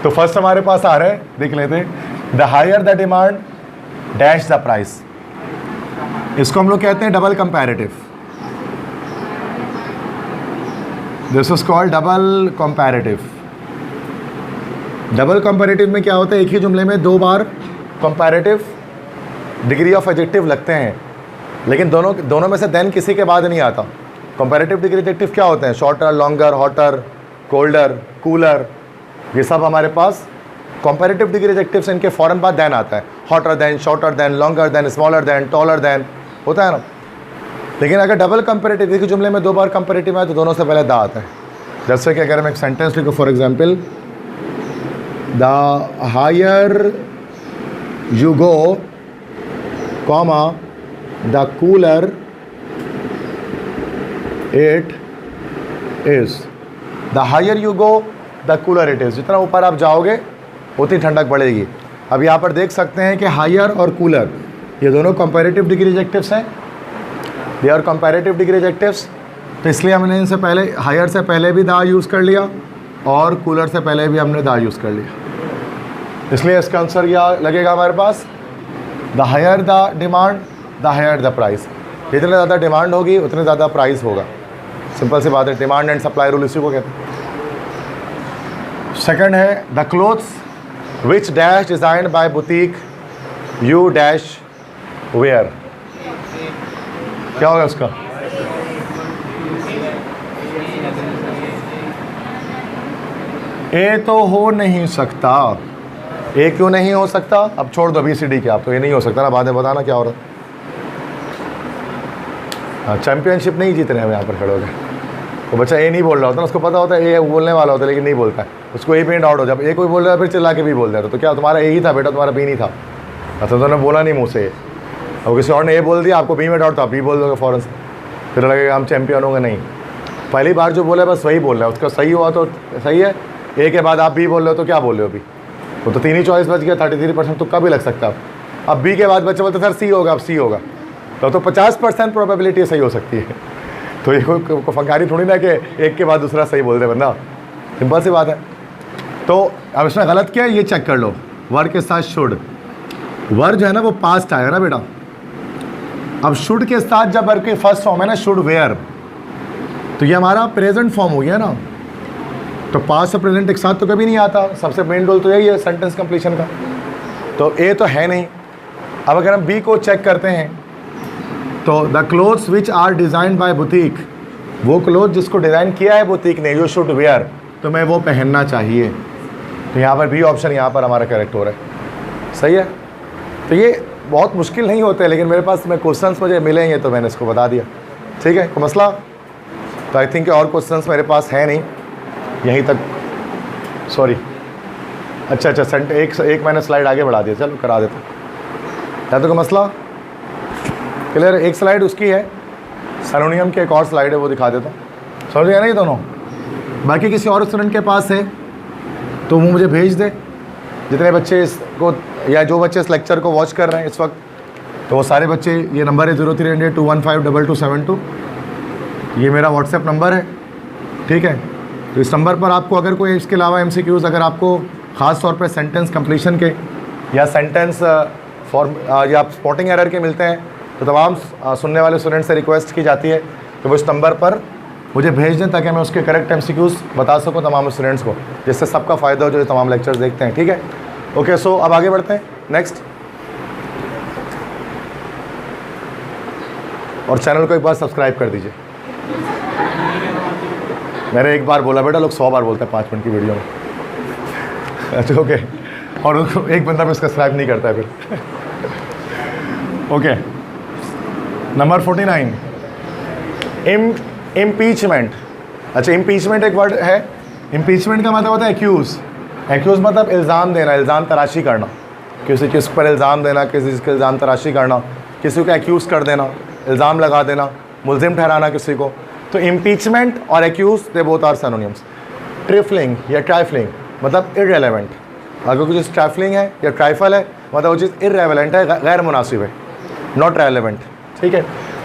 तो फर्स्ट हमारे पास आ रहे हैं, देख लेते हैं। The higher the demand dash the price, इसको हम लोग कहते हैं double comparative. This is called double comparative. Double comparative में क्या होता है, एक ही जुमले में 2 बार कंपैरेटिव डिग्री ऑफ एडजेक्टिव लगते हैं, लेकिन दोनों में से देन किसी के बाद नहीं आता। कंपैरेटिव डिग्री एडजेक्टिव क्या होते हैं, shorter, longer, hotter, colder, cooler, ये सब हमारे पास कंपैरेटिव डिग्री एडजेक्टिव्स, इनके फ़ौरन बाद देन आता है। Hotter then, shorter than, longer than, smaller than, taller than, होता है ना। लेकिन अगर डबल कंपैरेटिव एक जुमले में 2 बार कंपैरेटिव है तो दोनों से पहले दा आता है। जैसे कि अगर हम एक सेंटेंस लिखो, for example, the higher you go, comma, the cooler it is. The higher you go the cooler it is, जितना ऊपर आप जाओगे उतनी ठंडक बढ़ेगी। अब यहाँ पर देख सकते हैं कि हायर और कूलर ये दोनों कंपैरेटिव डिग्री एडजेक्टिव्स हैं, they are comparative degree adjectives. तो इसलिए हमने इनसे पहले, हायर से पहले भी दा यूज़ कर लिया और कूलर से पहले भी हमने दा यूज़ कर लिया। इसलिए इसका आंसर यह लगेगा हमारे पास, the higher the demand the higher the price. जितने ज़्यादा डिमांड होगी उतने ज़्यादा प्राइस होगा, सिंपल सी बात है। डिमांड एंड सप्लाई रूल इसी को कहते हैं। सेकंड है the clothes which dash designed by boutique you dash wear, क्या होगा उसका? ए तो हो नहीं सकता। ए क्यों नहीं हो सकता? अब छोड़ दो BCD के, आप तो ये नहीं हो सकता ना, बाद में बताना क्या हो रहा। हाँ, चैम्पियनशिप नहीं जीत रहे हैं यहाँ पर खड़े हो गए। वो बच्चा ए नहीं बोल रहा होता ना, उसको पता होता है ए बोलने वाला होता है लेकिन नहीं बोलता है, उसको ए पेंट आउट हो। जब ए कोई बोल रहा है फिर चिल्ला के भी बोल रहा तो क्या तुम्हारा ए ही था बेटा, तुम्हारा बी नहीं था। अच्छा, तो बोला नहीं मुँह से, अब किसी और ने ए बोल दिया, आपको बी में डाउट था, आप बी बोल दोगे फ़ौरन से, फिर लगेगा हम चैंपियन होंगे। नहीं, पहली बार जो बोला है बस वही बोल रहा है, उसका सही हुआ तो सही है। ए के बाद आप बी बोल रहे हो तो क्या बोल रहे हो अभी? वो तो 3 ही चॉइस बच गया, 33% तुक्का भी लग सकता है। अब बी के बाद बच्चे बोलते सर सी होगा, अब सी होगा, तो 50% प्रोबेबिलिटी सही हो सकती है। तो ये कोई फंकारी थोड़ी ना कि एक के बाद दूसरा सही बोल दे बंदा, सिंपल सी बात है। तो अब इसमें गलत क्या है ये चेक कर लो। वर्ड के साथ शुड, वर्ड जो है ना वो पास्ट आएगा ना बेटा। अब शुड के साथ जब वर्ड की फर्स्ट फॉर्म है ना, शुड वेयर, तो ये हमारा प्रेजेंट फॉर्म हो गया ना। तो पास्ट और प्रेजेंट एक साथ तो कभी नहीं आता। सबसे मेन रोल तो यही है सेंटेंस कंप्लीशन का। तो ए तो है नहीं। अब अगर हम बी को चेक करते हैं तो the clothes which are designed by boutique, वो क्लोथ जिसको डिज़ाइन किया है बुटीक ने, यू शुड वेयर, तो मैं वो पहनना चाहिए। तो यहाँ पर बी ऑप्शन यहाँ पर हमारा करेक्ट हो रहा है, सही है। तो ये बहुत मुश्किल नहीं होते, लेकिन मेरे पास में क्वेश्चंस मुझे मिलेंगे तो मैंने इसको बता दिया, ठीक है। कोई मसला? तो आई थिंक और क्वेश्चंस मेरे पास है नहीं, यहीं तक, सॉरी। अच्छा, एक मैंने स्लाइड आगे बढ़ा दिया, चलो करा देता है। तो कोई मसला? क्लियर? एक स्लाइड उसकी है, सिनोनिम की एक और स्लाइड है, वो दिखा देता हूँ। समझ गया ना ये दोनों? बाकी किसी और स्टूडेंट के पास है तो वो मुझे भेज दे, जितने बच्चे इसको या जो बच्चे इस लेक्चर को वॉच कर रहे हैं इस वक्त, तो वो सारे बच्चे, ये नंबर है 0300-215-2272, ये मेरा व्हाट्सएप नंबर है, ठीक है। तो इस नंबर पर आपको अगर कोई इसके अलावा MCQs, अगर आपको ख़ास तौर पे सेंटेंस कंप्लीशन के या सेंटेंस फॉर्म या स्पॉटिंग एरर के मिलते हैं, तो तमाम सुनने वाले स्टूडेंट से रिक्वेस्ट की जाती है कि वो इस नंबर पर मुझे भेज दें ताकि मैं उसके करेक्ट MCQs बता सकूं तमाम स्टूडेंट्स को, जिससे सबका फ़ायदा हो जो तमाम लेक्चर्स देखते हैं। ठीक है, ओके। सो अब आगे बढ़ते हैं नेक्स्ट। और चैनल को एक बार सब्सक्राइब कर दीजिए। मैंने एक बार बोला बेटा, लोग 100 बार बोलते हैं 5 मिनट की वीडियो में। अच्छा ओके, और एक बंदा भी सब्सक्राइब नहीं करता है फिर। Okay, number 49 impeachment. अच्छा, इम्पीचमेंट एक वर्ड है। इम्पीचमेंट का मतलब होता है एक्यूज़। एक्यूज़ मतलब इल्ज़ाम देना, इल्ज़ाम तराशी करना, किसी चीज़ पर इल्ज़ाम देना, किसी चीज़ का इल्ज़ाम तराशी करना, किसी को एक्यूज़ कर देना, इल्ज़ाम लगा देना, मुलजिम ठहराना किसी को। तो इम्पीचमेंट और accuse they both are synonyms. Trifling या ट्राइफलिंग मतलब इररेलेवेंट। अगर कुछ चीज़ ट्राइफलिंग है या ट्राइफल है मतलब वो चीज़ इररेलेवेंट है, गैर मुनासिब है, नॉट रेलेवेंट। ठीक है।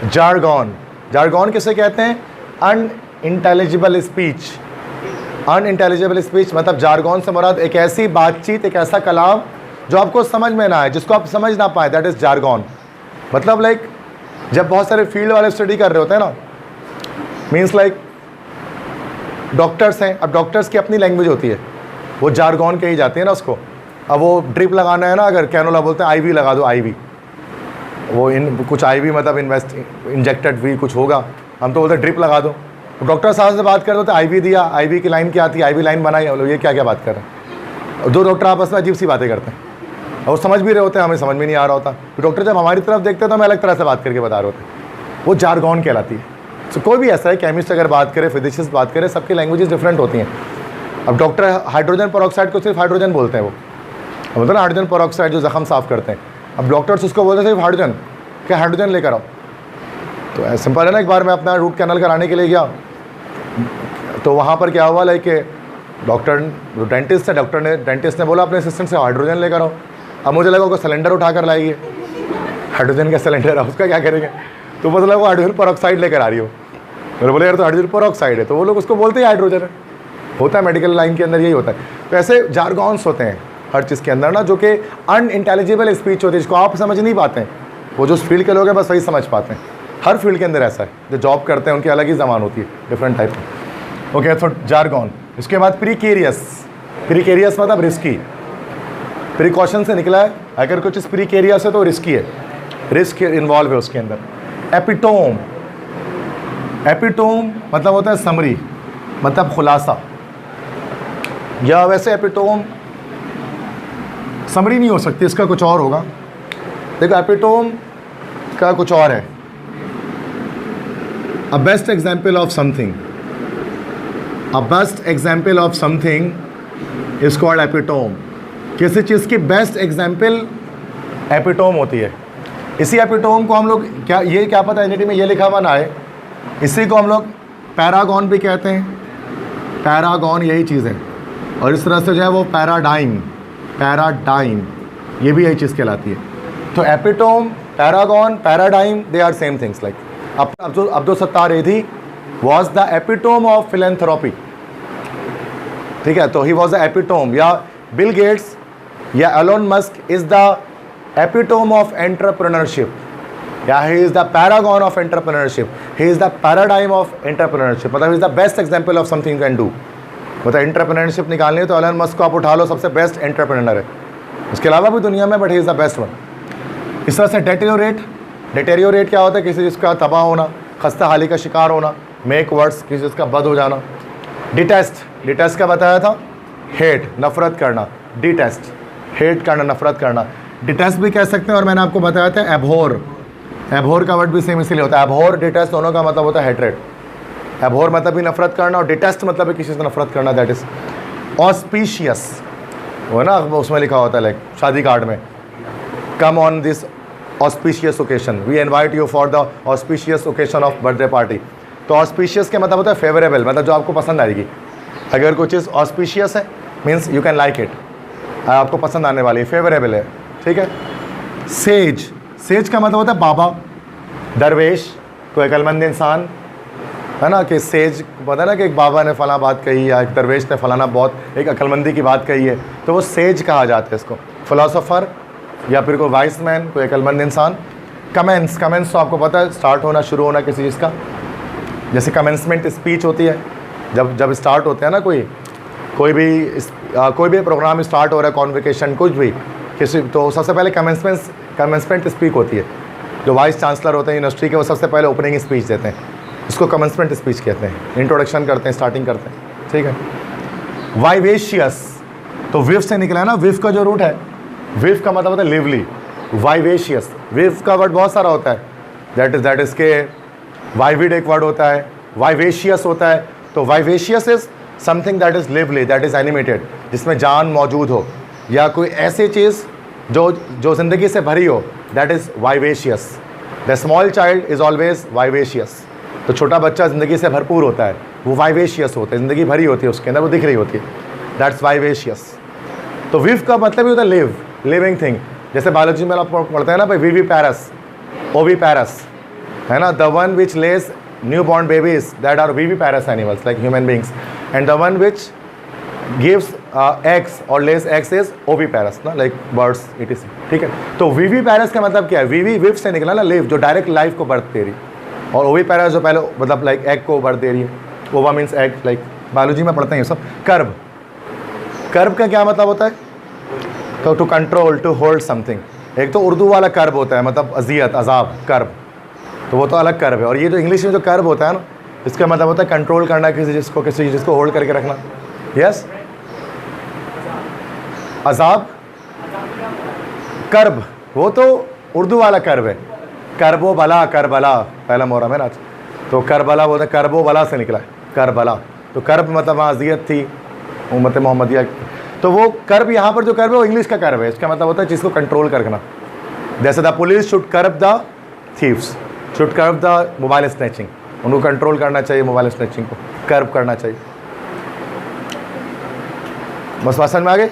जारगॉन, जारगॉन किसे कहते हैं? Unintelligible speech. अनइंटेलिजिबल स्पीच मतलब जारगॉन से मुराद एक ऐसी बातचीत, एक ऐसा कलाम जो आपको समझ में ना आए, जिसको आप समझ ना पाए, दैट इज़ जारगॉन। मतलब लाइक जब बहुत सारे फील्ड वाले स्टडी कर रहे होते हैं ना, मीन्स लाइक डॉक्टर्स हैं, अब डॉक्टर्स की अपनी लैंग्वेज होती है, वो जारगॉन कही जाती है ना उसको। अब वो ड्रिप लगाना है ना, अगर कैनोला बोलते हैं IV लगा दो, IV वो कुछ IV मतलब इंजेक्टेड भी कुछ होगा, हम तो बोलते हैं ड्रिप लगा दो। डॉक्टर साहब से बात कर रहे होते IV दिया, IV की लाइन क्या आती है, IV लाइन बनाई, ये क्या क्या बात कर रहे हैं। दो डॉक्टर आपस में अजीब सी बातें करते हैं और समझ भी रहे होते हैं, हमें समझ में नहीं आ रहा होता। तो डॉक्टर जब हमारी तरफ देखते हैं तो हमें अलग तरह से बात करके बता रहे होते हैं, वो जारगॉन कहलाती है। तो कोई भी ऐसा है, केमिस्ट अगर बात करे, फिजिसिस्ट बात करे, सबकी लैंग्वेजेस डिफरेंट होती हैं। अब डॉक्टर हाइड्रोजन पेरोक्साइड को सिर्फ हाइड्रोजन बोलते हैं, वो मतलब हाइड्रोजन पेरोक्साइड जो जख्म साफ़ करते हैं, अब डॉक्टर्स उसको बोलते हैं सिर्फ हाइड्रोजन, क्या हाइड्रोजन लेकर आओ। तो सिंपल है ना। एक बार मैं अपना रूट कैनल कराने के लिए गया, तो वहाँ पर क्या हुआ, लाइक डॉक्टर जो डेंटिस्ट है, डेंटिस्ट ने बोला अपने असिस्टेंट से हाइड्रोजन लेकर आओ। अब मुझे लगा वो सिलेंडर उठा कर लाएगी, हाइड्रोजन का सिलेंडर है, उसका क्या करेंगे। तो मतलब वो हाइड्रोजन पेरोक्साइड लेकर आ रही हो। मैंने बोला यार तो हाइड्रोजन पेरोक्साइड है, तो वो लोग उसको बोलते हैं हाइड्रोजन है। होता है मेडिकल लाइन के अंदर यही होता है। तो ऐसे जारगॉन्स होते हैं हर चीज़ के अंदर ना, जो कि अनइंटेलिजिबल स्पीच होती है, जिसको आप समझ नहीं पाते हैं। वो जो फील्ड के लोग हैं बस वही समझ पाते हैं। हर फील्ड के अंदर ऐसा है, जो जॉब करते हैं उनकी अलग ही ज़बान होती है, डिफरेंट टाइप की। ओके, तो जारगॉन। इसके बाद प्रीकेरियस। प्रीकेरियस मतलब रिस्की, प्रिकॉशन से निकला है। अगर कुछ चीज़ प्रीकेरियस है तो रिस्की है, रिस्क इन्वॉल्व है उसके अंदर। एपिटोम, एपिटोम मतलब होता है समरी, मतलब खुलासा। या वैसे एपिटोम समरी नहीं हो सकती, इसका कुछ और होगा। देखो एपिटोम का कुछ और है। A best example of something, a best example of something is called epitome. किसी चीज़ की बेस्ट एग्जाम्पल एपिटोम होती है। इसी एपिटोम को हम लोग क्या पता एनईटी में ये लिखा हुआ ना है, इसी को हम लोग पैरागॉन भी कहते हैं। पैरागॉन यही चीज़ है। और इस तरह से जो है वो पैराडाइम, पैराडाइम ये भी यही चीज़ कहलाती है। तो epitome, paragon, paradigm they are same things. Like Abdul Sattar Edhi was the epitome of philanthropy. ठीक है, तो ही वॉज द एपिटोम। या बिल गेट्स या Elon Musk is the epitome of entrepreneurship, या he is the paragon of entrepreneurship, he is the paradigm of entrepreneurship. मतलब he is the best example of something can do. मतलब एंटरप्रेन्योरशिप निकालनी है तो एलन मस्क को आप उठा लो, सबसे बेस्ट एंटरप्रेन्योर है। उसके अलावा भी दुनिया में, but he is the best one. इस तरह से डेटेरियोरेट, डेटेरियोरेट क्या होता है? किसी चीज़ का तबाह होना, खस्ता हाली का शिकार होना। मेक वर्ड्स, किसी चीज़ का बद हो जाना। डिटेस्ट, डिटेस्ट का बताया था, हेट, नफरत करना। डिटेस्ट, हेट करना, नफरत करना। डिटेस्ट भी कह सकते हैं, और मैंने आपको बताया था एबहोर, एबहोर का वर्ड भी सेम इसीलिए होता है। एबहोर, डिटेस्ट दोनों का मतलब होता है हेट्रेड। एबहोर मतलब भी नफरत करना, और डिटेस्ट मतलब भी किसी से नफरत करना। दैट इज ऑस्पिशियस, वो ना उसमें लिखा होता है लाइक शादी कार्ड में, come on this auspicious occasion, we invite you for the auspicious occasion of birthday party. तो ऑस्पिशियस का मतलब होता है फेवरेबल, मतलब जो आपको पसंद आएगी। अगर कोई चीज़ ऑस्पिशियस है means you can like it, आपको पसंद आने वाली, फेवरेबल है। ठीक है। सेज, सेज का मतलब होता है बाबा, दरवेश, कोई अक्लमंद इंसान, है ना। कि सेज पता ना कि एक बाबा ने फला बात कही, या एक दरवेश ने फलाना बहुत एक अक्लमंदी की बात कही है, तो वो सेज कहा जाता है इसको। फिलोसोफर या फिर कोई वाइस मैन, कोई अक्लमंद इंसान। कमेंस, कमेंस तो आपको पता है स्टार्ट होना, शुरू होना किसी चीज़ का। जैसे कमेंसमेंट स्पीच होती है, जब स्टार्ट होते हैं ना कोई भी प्रोग्राम स्टार्ट हो रहा है, कॉन्वोकेशन कुछ भी किसी, तो सबसे पहले कमेंसमेंट स्पीच होती है। जो वाइस चांसलर होते हैं यूनिवर्सिटी के, वो सबसे पहले ओपनिंग स्पीच देते हैं, इसको कमेंसमेंट स्पीच कहते हैं। इंट्रोडक्शन करते हैं, स्टार्टिंग करते हैं, ठीक है। वाइवेशियस, तो विव से निकला है ना, विव का जो रूट है, विव का मतलब होता है लिवली। वाइवेशियस, विव का वर्ड बहुत सारा होता है, दैट इज के वाइविड एक वर्ड होता है, वाइवेशियस होता है। तो vivacious is something that is lively, that is animated, जिसमें जान मौजूद हो, या कोई ऐसी चीज़ जो ज़िंदगी से भरी हो, that is vivacious. The small child is always vivacious. तो छोटा बच्चा ज़िंदगी से भरपूर होता है, वो वाइवेशियस होता है, ज़िंदगी भरी होती है उसके अंदर, वो दिख रही होती है, दैट्स वाइवेशियस। तो विव का मतलब ही होता है लिव, लिविंग थिंग। जैसे बायोलॉजी में आप पढ़ते हैं ना भाई, वीवी पैरस, ओवी पैरस, है ना, the one which lays newborn babies that are viviparous animals like human beings, and the one which gives eggs or lays eggs is oviparous ना, लाइक बर्ड्स इट इज, ठीक है। तो वीवीपैरस का मतलब क्या है? वीवी विव से निकला ना, लिव, जो डायरेक्ट लाइफ को बर्थ दे रही, और ओवीपैरस जो पहले मतलब लाइक एग को बर्थ दे रही है। ओवा मीन्स एग, लाइक बायोलॉजी में पढ़ते हैं ये सब। कर्ब, कर्ब का क्या मतलब होता है? तो to control, to hold something. एक तो उर्दू वाला कर्ब होता है, मतलब अजियत, अजाब, कर्ब, तो वो तो अलग कर्ब है। और ये जो इंग्लिश में जो कर्ब होता है ना, इसका मतलब होता है कंट्रोल करना, किसी चीज़ को होल्ड करके रखना। यस, अजाब, कर्ब, वो तो उर्दू वाला कर्ब है। करबो बला, करबला, पहला मोहर्रम है ना, तो करबला बोलते हैं, करबो बला से निकला है, करबला। तो कर्ब मतलब वहाँ अजियत थी, उम्मत मोहम्मदिया। तो वो कर्ब, यहाँ पर जो कर्ब है वो इंग्लिश का कर्ब है, इसका मतलब होता है जिसको कंट्रोल करना। जैसे the police should कर्ब the thieves, should कर्ब the mobile snatching, उनको कंट्रोल करना चाहिए, मोबाइल स्नैचिंग को कर्ब करना चाहिए। बस समझ में आ गए?